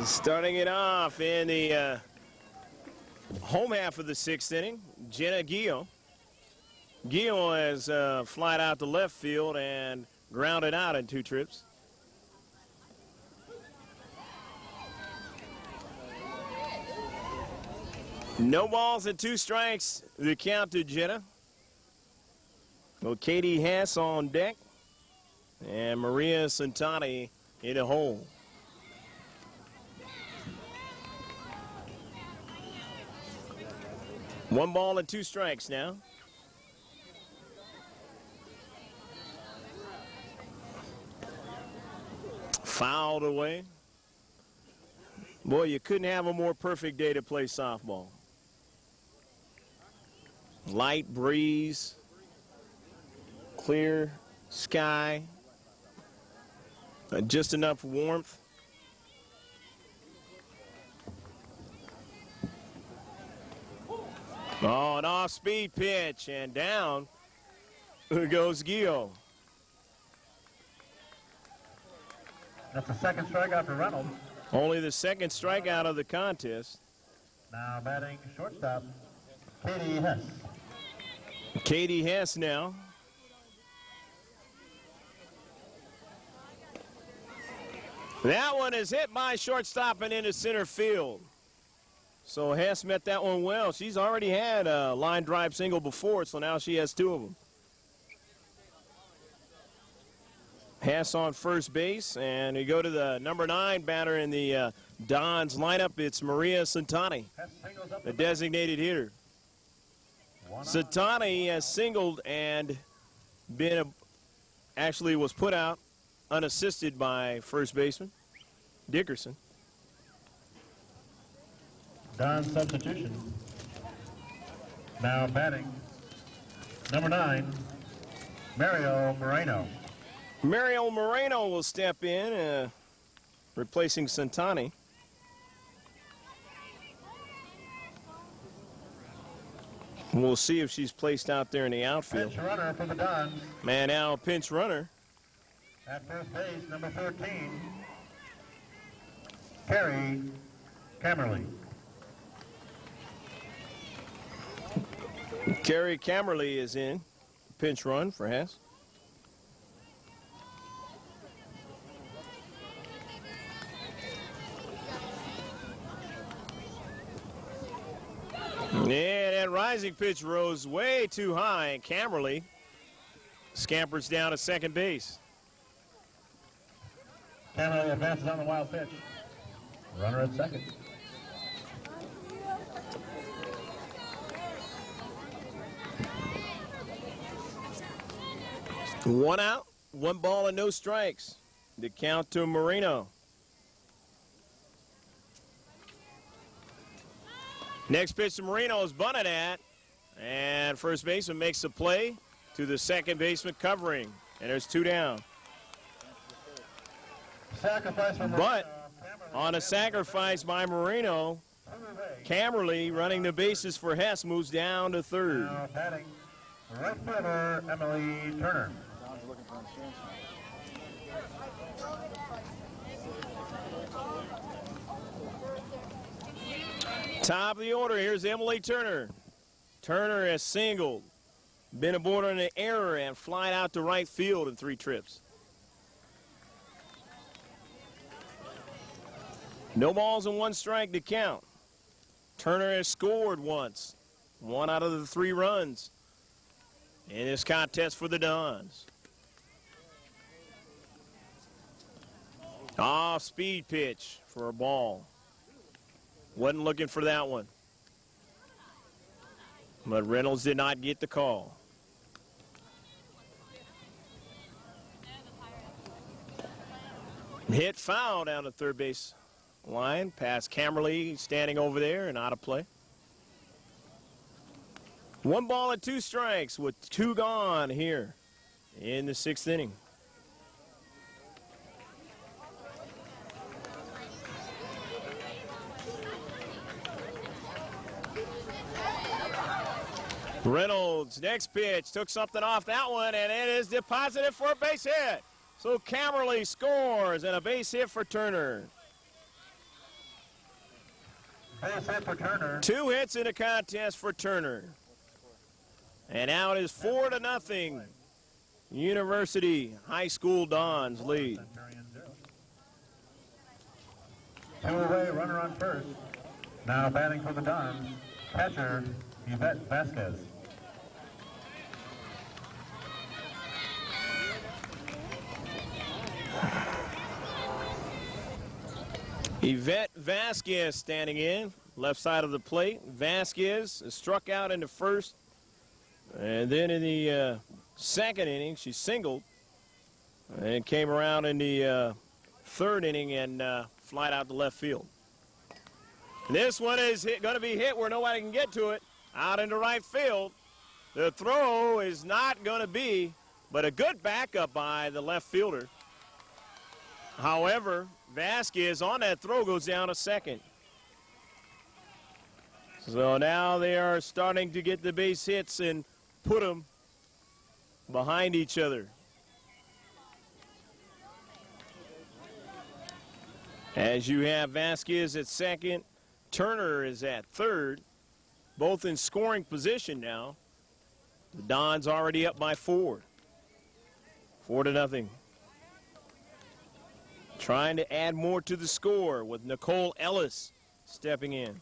B: Starting it off in the home half of the 6th inning, Jenna Guillot. Guillot has flied out to left field and grounded out in 2 trips. No balls and 2 strikes, the count to Jenna. Well, Katie Hess on deck and Maria Santani in the hole. One ball and 2 strikes now. Fouled away. Boy, you couldn't have a more perfect day to play softball. Light breeze, clear sky, just enough warmth. Oh, an off-speed pitch, and down goes Guillot.
D: That's the 2nd strikeout for Reynolds.
B: Only the 2nd strikeout of the contest.
D: Now batting shortstop, Katie Hess.
B: Katie Hess now. That one is hit by shortstop and into center field. So Hess met that one well. She's already had a line drive single before, so now she has 2 of them. Hess on first base, and we go to the number 9 batter in the Dons lineup. It's Maria Santani, the designated hitter. Santani has singled and actually was put out unassisted by first baseman Dickerson.
D: Don substitution. Now batting, number 9, Mario Moreno.
B: Mario Moreno will step in, replacing Santani. We'll see if she's placed out there in the outfield.
D: Pinch runner for the Dons.
B: Man, now pinch runner.
D: At first base, number 13, Carrie Camerly.
B: Carrie Camerly is in. Pinch run for Hess. And that rising pitch rose way too high, and Camberley scampers down to second base.
D: Camberley advances on the wild pitch. Runner at second.
B: One out, 1 ball and no strikes. The count to Marino. Next pitch to Marino is bunted at, and first baseman makes the play to the second baseman covering, and there's 2 down.
D: Sacrifice from
B: But on a sacrifice by Marino, Camberley, running the bases for Hess, moves down to third.
D: Now batting right fielder Emily Turner.
C: Don's looking for insurance.
B: Top of the order, here's Emily Turner. Turner has singled, been aboard on an error, and flied out to right field in 3 trips. No balls and 1 strike to count. Turner has scored once, 1 out of the 3 runs in this contest for the Dons. Off speed pitch for a ball. Wasn't looking for that one. But Reynolds did not get the call. Hit foul down the third base line. Past Camberley, standing over there and out of play. 1 ball and 2 strikes with 2 gone here in the 6th inning. Reynolds, next pitch, took something off that one, and it is deposited for a base hit. So Camberley scores, and a base hit for Turner.
D: Base hit for Turner.
B: 2 hits in the contest for Turner. And now it is 4-0. University High School Dons lead.
D: Centurions 0. 2 away, runner on first. Now batting for the Dons, catcher Yvette Vasquez.
B: Yvette Vasquez standing in, left side of the plate. Vasquez is struck out in the first, and then in the second inning, she singled and came around in the 3rd inning and flied out to left field. This one is going to be hit where nobody can get to it, out into right field. The throw is not going to be, but a good backup by the left fielder. However, Vasquez on that throw goes down to second. So now they are starting to get the base hits and put them behind each other. As you have Vasquez at second, Turner is at third, both in scoring position now. The Dons already up by 4. 4-0. Trying to add more to the score with Nicole Ellis stepping in.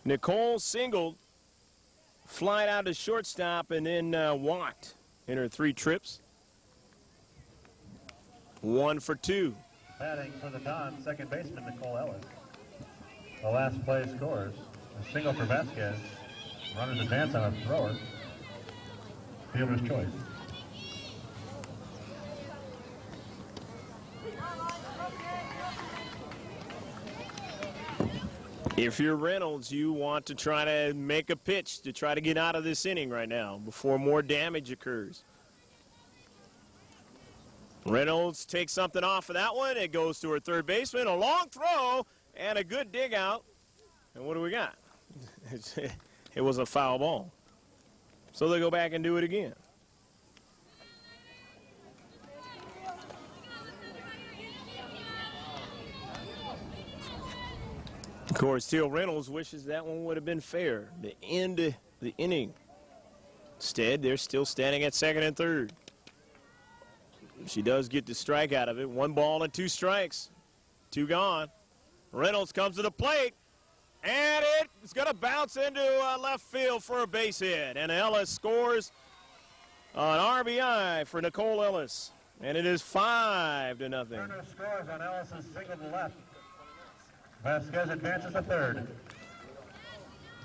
B: Nicole singled, flied out to shortstop, and then walked in her 3 trips. 1 for 2.
D: Batting for the Dons, second baseman Nicole Ellis. The last play scores. A single for Vasquez. Runners advance on a thrower. Fielder's choice.
B: If you're Reynolds, you want to try to make a pitch to try to get out of this inning right now before more damage occurs. Reynolds takes something off of that one. It goes to her third baseman. A long throw and a good dig out. And what do we got? It was a foul ball. So they go back and do it again. Of course, Teal Reynolds wishes that one would have been fair. The end of the inning. Instead, they're still standing at second and third. She does get the strike out of it. 1 ball and 2 strikes. 2 gone. Reynolds comes to the plate. And it's going to bounce into left field for a base hit. And Ellis scores an RBI for Nicole Ellis. And it is 5-0.
D: Turner scores on Ellis's single to left. Vasquez advances to third.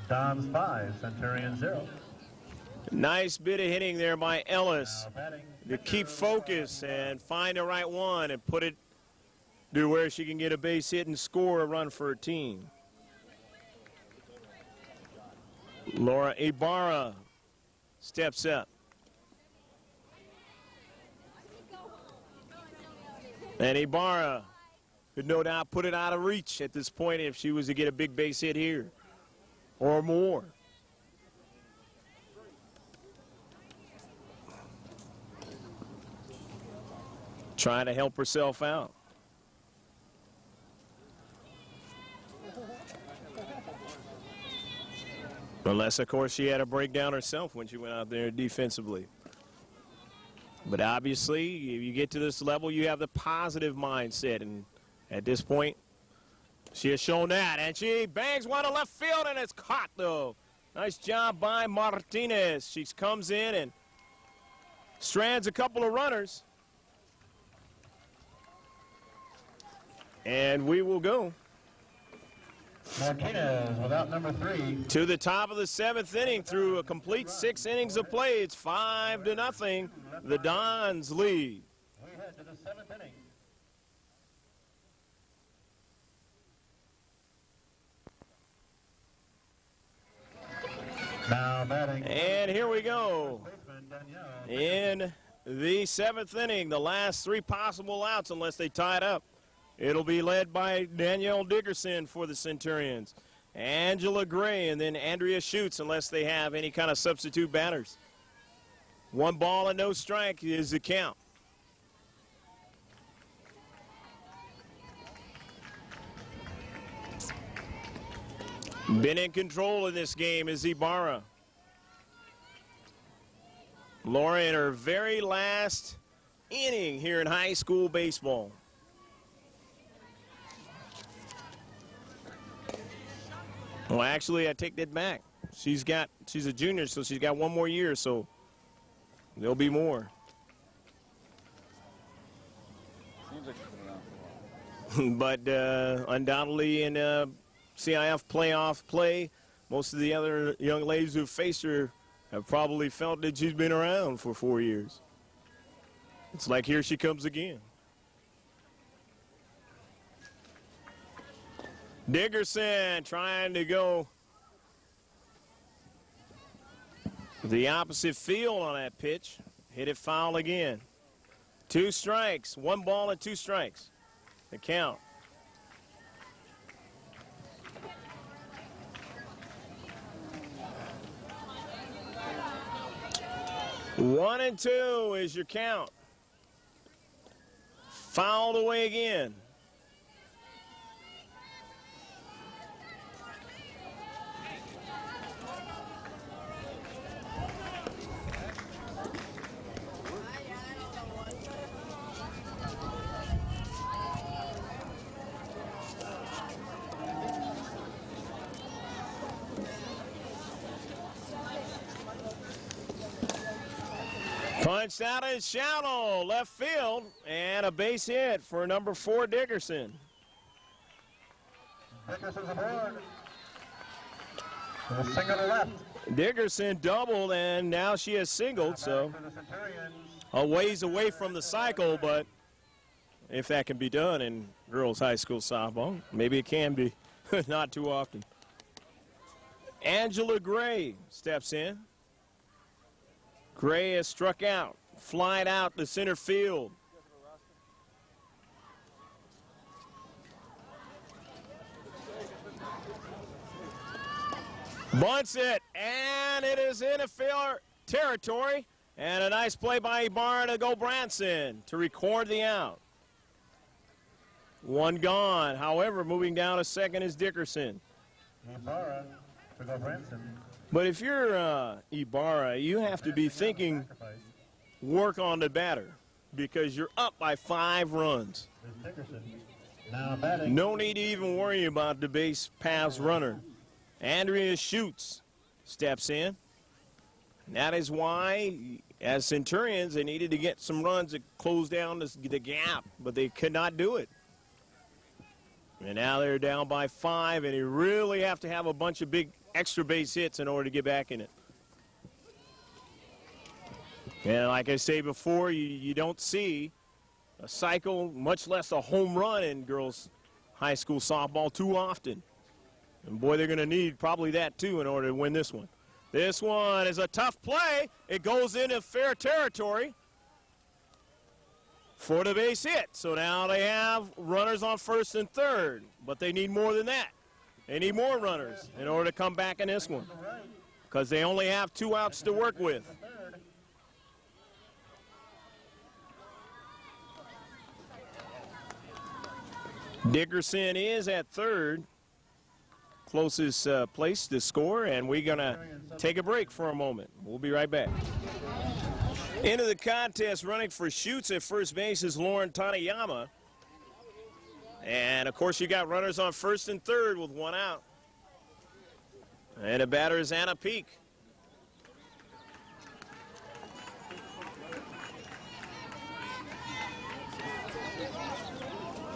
D: Dons 5, Centurions 0.
B: Nice bit of hitting there by Ellis to keep focus and find the right one and put it to where she can get a base hit and score a run for her team. Laura Ibarra steps up. And Ibarra could no doubt put it out of reach at this point if she was to get a big base hit here or more. Trying to help herself out. Unless, of course, she had a breakdown herself when she went out there defensively. But obviously, if you get to this level, you have the positive mindset. And at this point, she has shown that. And she bangs one to left field, and it's caught, though. Nice job by Martinez. She comes in and strands a couple of runners. And we will go
D: Martinez without number 3.
B: to the top of the 7th inning through a complete 6 innings of play. It's 5-0. The Dons lead.
D: We head to the 7th inning. Now batting.
B: And here we go. In the 7th inning, the last 3 possible outs unless they tie it up. It'll be led by Danielle Dickerson for the Centurions. Angela Gray and then Andrea Schutz unless they have any kind of substitute batters. 1 ball and no strike is the count. Been in control of this game is Ibarra. Laura in her very last inning here in high school baseball. Well, actually, I take that back. She's a junior, so she's got 1 more year, so there'll be more.
C: Seems like she's been around for a while.
B: But undoubtedly in CIF playoff play, most of the other young ladies who faced her have probably felt that she's been around for 4 years. It's like here she comes again. Dickerson trying to go the opposite field on that pitch. Hit it foul again. 2 strikes, 1 ball and 2 strikes. The count. One and 2 is your count. Fouled away again. Punched out in shallow left field and a base hit for number 4 Dickerson.
D: Dickerson's aboard. A single to left.
B: Dickerson doubled and now she has singled, so
D: For the Centurions.
B: a ways away from the cycle, but if that can be done in girls high school softball, maybe it can be. Not too often. Angela Gray steps in. Gray has struck out, flied out to center field. Bunts it, and it is in a fair territory. And a nice play by Ibarra to go Branson to record the out. 1 gone. However, moving down to second is Dickerson.
D: Ibarra to go Branson.
B: But if you're Ibarra, you have to be thinking work on the batter because you're up by 5 runs.
D: Dickerson. Now batting.
B: No need to even worry about the base paths runner. Andrea Schutz steps in. And that is why, as Centurions, they needed to get some runs to close down the gap, but they could not do it. And now they're down by 5, and you really have to have a bunch of big extra base hits in order to get back in it. And like I say before, you don't see a cycle, much less a home run in girls high school softball too often. And boy, they're going to need probably that too in order to win this one. This one is a tough play. It goes into fair territory for the base hit. So now they have runners on first and third, but they need more than that. They need more runners in order to come back in this one because they only have 2 outs to work with. Dickerson is at third, closest place to score, and we're going to take a break for a moment. We'll be right back. Into the contest, running for Schutz at first base is Lauren Tanayama. And, of course, you got runners on first and third with 1 out. And the batter is Anna Peak.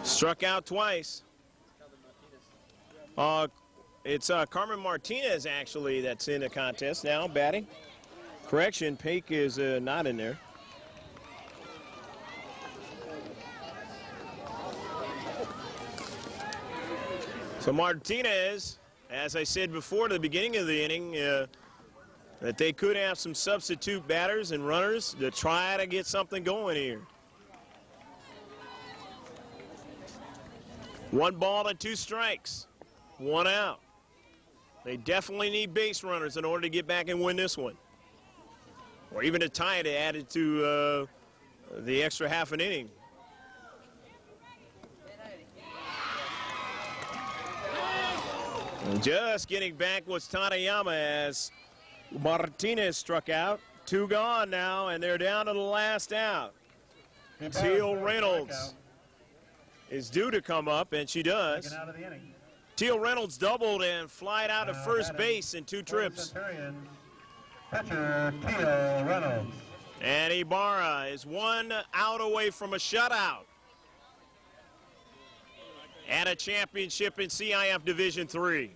B: Struck out twice. It's Carmen Martinez, actually, that's in the contest now, batting. Correction, Peak is not in there. So Martinez, as I said before at the beginning of the inning, that they could have some substitute batters and runners to try to get something going here. 1 ball and 2 strikes, 1 out. They definitely need base runners in order to get back and win this one. Or even to tie it, added to the extra half an inning. And just getting back was Tanayama as Martinez struck out. 2 gone now, and they're down to the last out. Teal Reynolds is due to come up, and she does. Teal Reynolds doubled and flied out to first base in 2 trips.
D: Pitcher Teal Reynolds.
B: And Ibarra is 1 out away from a shutout. And a championship in CIF Division III.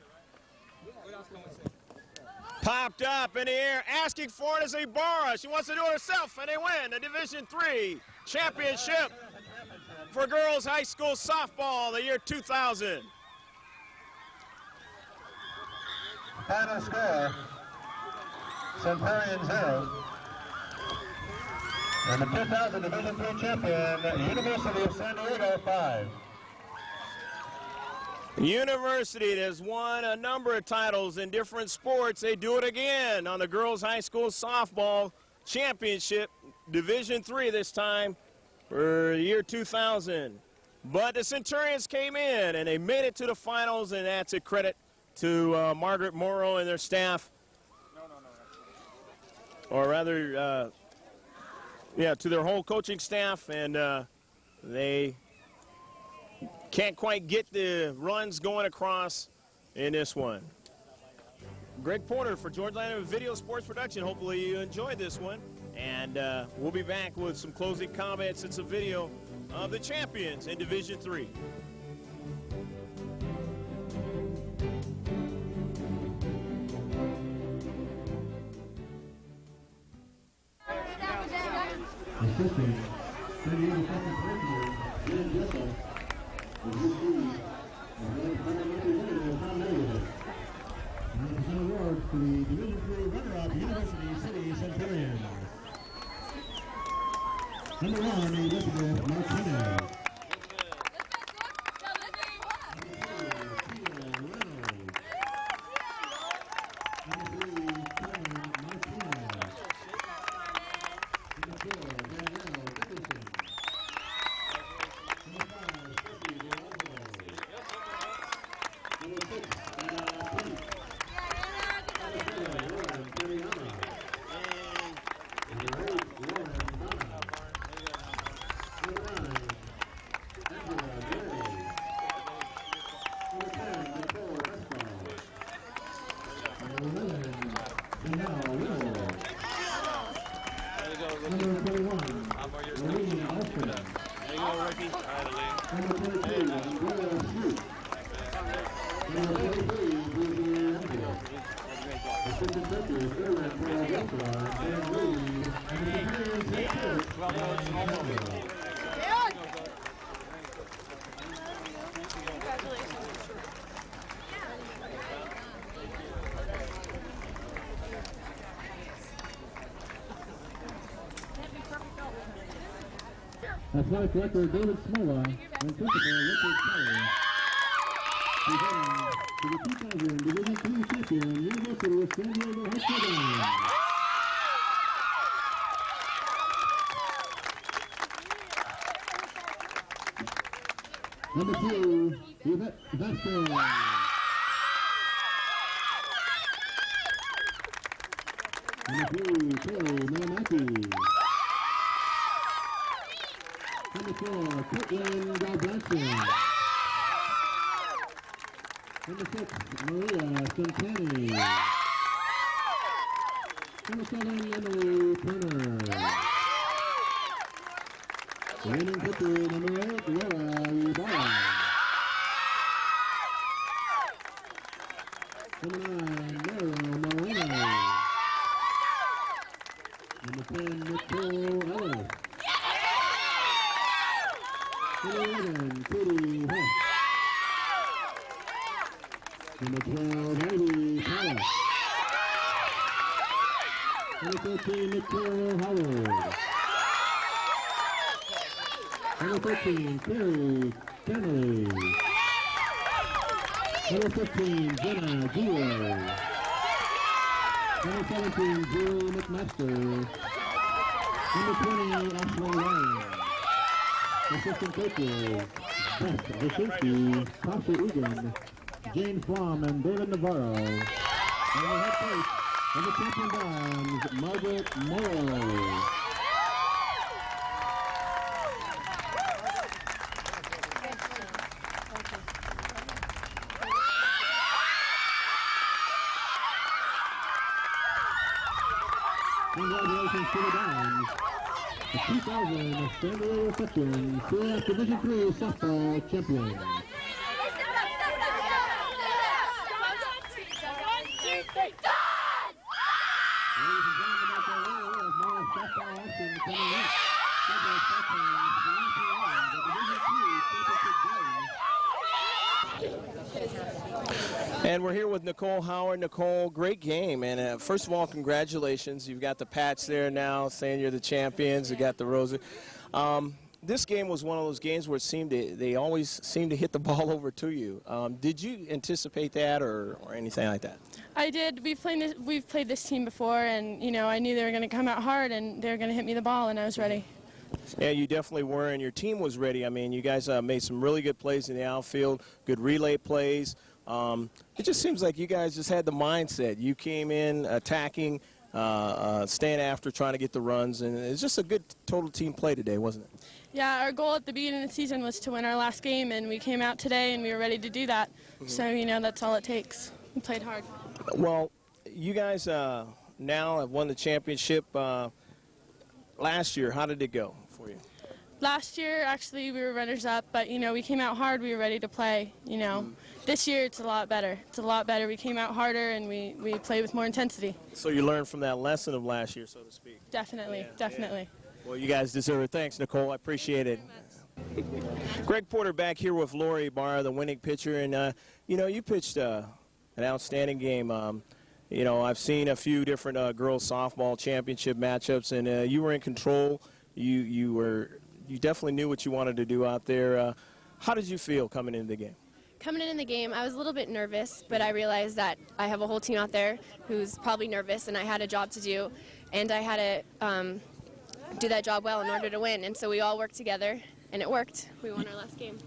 B: Popped up in the air, asking for it is Ibarra. She wants to do it herself, and they win the Division III championship for girls high school softball the year 2000.
D: Final score, Centurions 0. And the 2000 Division III champion, University of San Diego 5.
B: University that has won a number of titles in different sports. They do it again on the girls high school softball championship, Division III this time for the year 2000. But the Centurions came in and they made it to the finals, and that's a credit to Margaret Morrow and their staff. Or rather, to their whole coaching staff, and they can't quite get the runs going across in this one. Greg Porter for George Landon Video Sports Production. Hopefully you enjoyed this one. And we'll be back with some closing comments and some video of the champions in Division III.
A: Assistant San Diego Second Commissioner Jen Jessup. Awards to the Division III runner-up University City Centurions. Number 1, Elizabeth Martinez. Number 22, Andrea Sweet. Number 23, Bridget Andrew. Assistant coaches, Erwin Peralta, Dan Reed, and the Centurions head coach, Congratulations. Athletic Director David Smola and Principal Richard Kelly. Presenting to the 2000 Division III champion, University of San Diego High School Dons. Number 2, Yvette Vasquez. Number 3, Terry Malamaki. Number 4, Caitlin Galbraithson. Number 6, Maria Santani. Number 7, Emily Turner. Winning pitcher, number 8, Laura Ibarra. Number 9, Mario Moreno. Number 10, Nicole Ellis. Number 11, Katie Huff. Number 12, Ivy Powell. Number 13, Nicole Howard. Number 14, Carrie Kennedy. Number 15, Jenna Gio. Number 17, Julie McMaster. Number 20, Ashley Ryan. Assistant coaches, Beth Wyszynski, Tasha Egan, Jane Flom, and David Navarro. And the head coach of the champion Dons, Margaret Morrow. Congratulations to the Dons, the 2000 San Diego Centurions, CF Division III softball champions. Ladies and gentlemen, that's our way of more softball action coming up. Several sections, the Division III championship game.
B: And we're here with Nicole Howard. Nicole, great game. And first of all, congratulations. You've got the patch there now saying you're the champions. You got the rosary. This game was one of those games where it seemed they always seemed to hit the ball over to you. Did you anticipate that or anything like that?
F: I did. We've played this team before, and you know I knew they were going to come out hard and they were going to hit me the ball, and I was ready.
B: Yeah, you definitely were, and your team was ready. I mean, you guys made some really good plays in the outfield, good relay plays. It just seems like you guys just had the mindset. You came in attacking, staying after, trying to get the runs, and it's just a good total team play today, wasn't it?
F: Yeah, our goal at the beginning of the season was to win our last game, and we came out today and we were ready to do that. Mm-hmm. So, you know, that's all it takes. We played hard.
B: Well, you guys now have won the championship. Last year, how did it go for you?
F: Last year, actually, we were runners-up, but, you know, we came out hard. We were ready to play, you know. This year, it's a lot better. It's a lot better. We came out harder, and we played with more intensity. So
B: you learned from that lesson of last year, so to speak.
F: Definitely, definitely.
B: Yeah. Well, you guys deserve it. Thanks, Nicole. I appreciate it. Greg Porter back here with Lori Barr, the winning pitcher. And, you know, you pitched an outstanding game. You know, I've seen a few different girls softball championship matchups, and you were in control. You definitely knew what you wanted to do out there. How did you feel coming into the game?
G: Coming in the game, I was a little bit nervous, but I realized that I have a whole team out there who's probably nervous, and I had a job to do, and I had to do that job well in order to win. And so we all worked together, and it worked. We won our last game.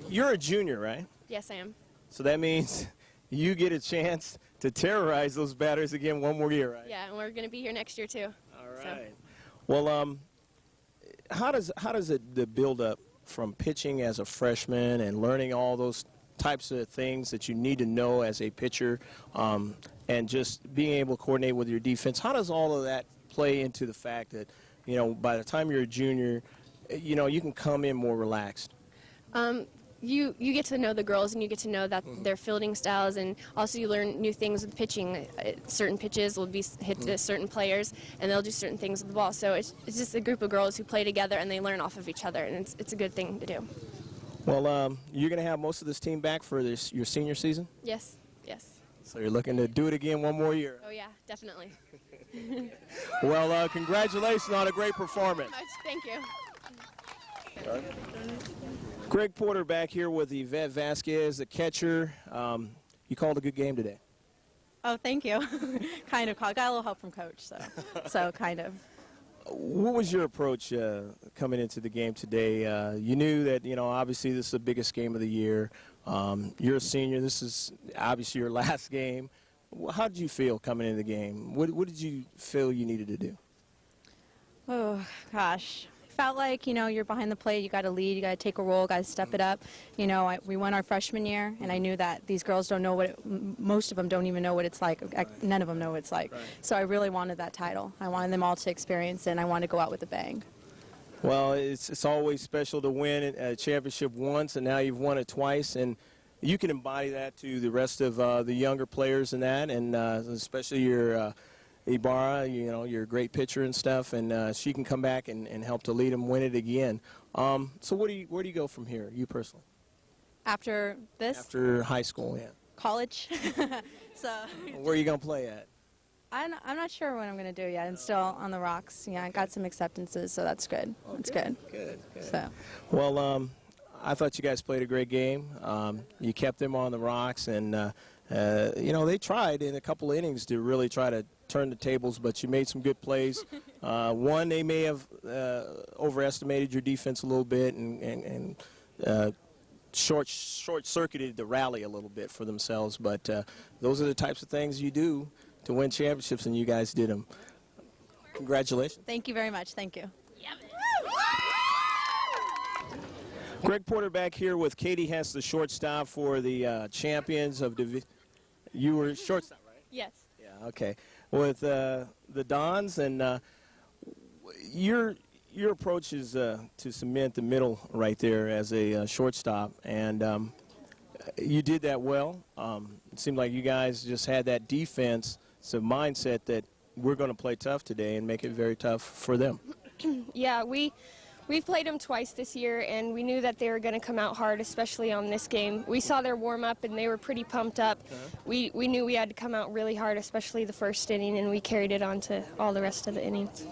B: You're a junior, right?
G: Yes, I am.
B: So that means you get a chance to terrorize those batters again one more year, right?
G: Yeah, and we're going to be here next year, too.
B: All right. So. Well, how does the build up from pitching as a freshman and learning all those types of things that you need to know as a pitcher, and just being able to coordinate with your defense, how does all of that play into the fact that, you know, by the time you're a junior, you know, you can come in more relaxed?
G: You get to know the girls, and you get to know that their fielding styles, and also you learn new things with pitching. Certain pitches will be hit to certain players, and they'll do certain things with the ball. So it's just a group of girls who play together, and they learn off of each other, and it's a good thing to do.
B: Well, you're going to have most of this team back for your senior season?
G: Yes, yes.
B: So you're looking to do it again one more year?
G: Oh, yeah, definitely.
B: Well, congratulations on a great performance.
G: Thank you.
B: Greg Porter back here with Yvette Vasquez, the catcher. You called a good game today.
H: Oh, thank you. Kind of. Got a little help from Coach, so kind of.
B: What was your approach coming into the game today? You knew that, obviously this is the biggest game of the year. You're a senior. This is obviously your last game. How did you feel coming into the game? What did you feel you needed to do?
H: Oh, gosh. Felt like, you're behind the plate, you got to lead, you got to take a role, got to step it up. We won our freshman year, and I knew that these girls don't know most of them don't even know what it's like. None of them know what it's like. Right. So I really wanted that title. I wanted them all to experience it, and I wanted to go out with a bang.
B: Well, it's always special to win a championship once, and now you've won it twice, and you can embody that to the rest of the younger players in that, and especially your Ibarra, you're a great pitcher and stuff, and she can come back and help to lead them win it again. So where do you go from here, you personally?
H: After this?
B: After high school, yeah.
H: College. So.
B: Where are you going to play at?
H: I'm not sure what I'm going to do yet. I'm still on the rocks. Yeah, I got some acceptances, so that's good.
B: Oh,
H: that's
B: good.
H: Good.
B: So. Well, I thought you guys played a great game. You kept them on the rocks, and they tried in a couple of innings to really try to turn the tables, but you made some good plays. One, they may have overestimated your defense a little bit and short-circuited the rally a little bit for themselves, but those are the types of things you do to win championships, and you guys did them. Congratulations.
H: Thank you very much. Thank you.
B: Greg Porter back here with Katie Hess, the shortstop for the champions of division. You were shortstop, right?
G: Yes.
B: Yeah, okay. With the Dons, and your approach is to cement the middle right there as a shortstop, and you did that well. It seemed like you guys just had that defense, so mindset that we're going to play tough today and make it very tough for them.
G: Yeah, We've played them twice this year, and we knew that they were going to come out hard, especially on this game. We saw their warm-up, and they were pretty pumped up. We knew we had to come out really hard, especially the first inning, and we carried it on to all the rest of the innings.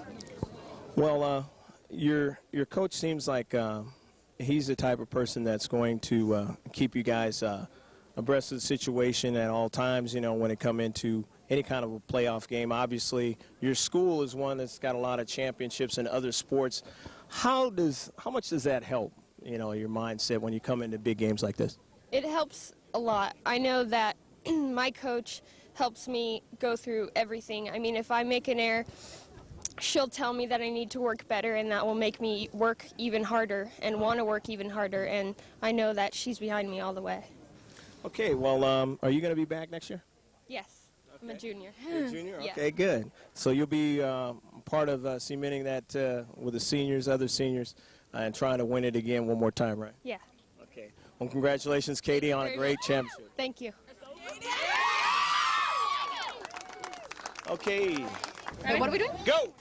B: Well, your coach seems like he's the type of person that's going to keep you guys abreast of the situation at all times, when it come into any kind of a playoff game. Obviously, your school is one that's got a lot of championships in other sports. How much does that help, your mindset when you come into big games like this?
G: It helps a lot. I know that my coach helps me go through everything. I mean, if I make an error, she'll tell me that I need to work better, and that will make me work even harder and want to work even harder, and I know that she's behind me all the way.
B: Okay, well, are you going to be back next year?
G: Yes. I'm a junior.
B: You're a junior?
G: Yeah.
B: Okay, good. So you'll be part of cementing that with the seniors, other seniors, and trying to win it again one more time, right?
G: Yeah.
B: Okay. Well, congratulations, Katie, on a great championship.
G: Thank you.
B: Okay.
G: Wait, what are we doing?
B: Go!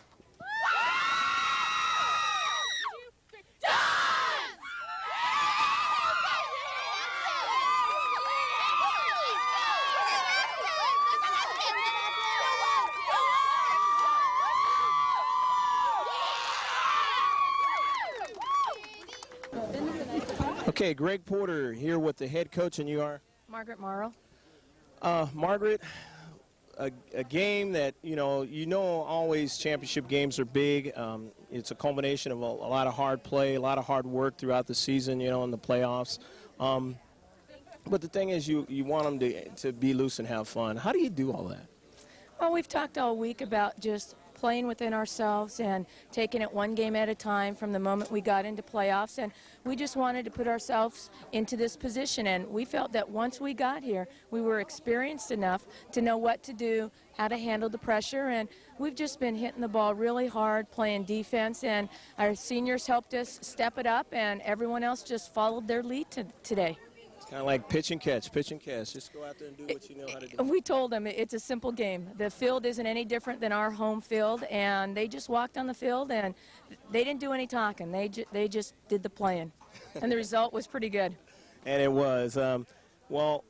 B: Okay, Greg Porter here with the head coach, and you are?
H: Margaret Morrow.
B: Margaret, a game that, always championship games are big. It's a culmination of a lot of hard play, a lot of hard work throughout the season, in the playoffs. But the thing is, you want them to be loose and have fun. How do you do all that?
I: Well, we've talked all week about just playing within ourselves and taking it one game at a time from the moment we got into playoffs, and we just wanted to put ourselves into this position, and we felt that once we got here, we were experienced enough to know what to do, how to handle the pressure, and we've just been hitting the ball really hard, playing defense, and our seniors helped us step it up, and everyone else just followed their lead today.
B: Kind of like pitch and catch, pitch and catch. Just go out there and do what you know how to do.
I: We told them it's a simple game. The field isn't any different than our home field, and they just walked on the field, and they didn't do any talking. They just did the playing, and the result was pretty good.
B: And it was. Well,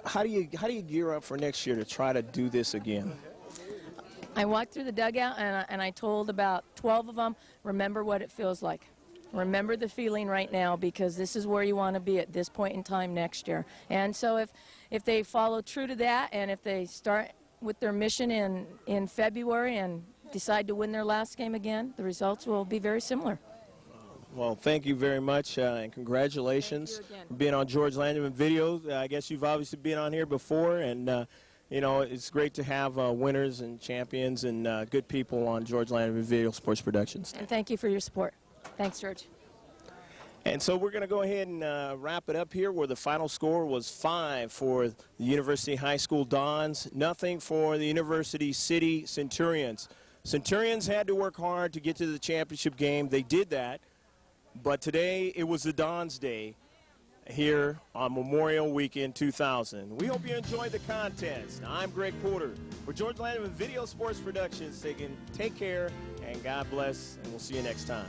B: how do you gear up for next year to try to do this again?
I: I walked through the dugout, and I told about 12 of them, remember what it feels like. Remember the feeling right now, because this is where you want to be at this point in time next year. And so if they follow true to that, and if they start with their mission in February and decide to win their last game again, the results will be very similar.
B: Well, thank you very much, and congratulations for being on George Landerman Video. I guess you've obviously been on here before, and you know, it's great to have winners and champions and good people on George Landerman Video Sports Productions.
I: And thank you for your support. Thanks, George.
B: And so we're going to go ahead and wrap it up here, where the final score was 5 for the University High School Dons, nothing for the University City Centurions. Centurions had to work hard to get to the championship game. They did that, but today it was the Dons' day here on Memorial Weekend 2000. We hope you enjoyed the contest. I'm Greg Porter for George Landerman Video Sports Productions, saying take care and God bless, and we'll see you next time.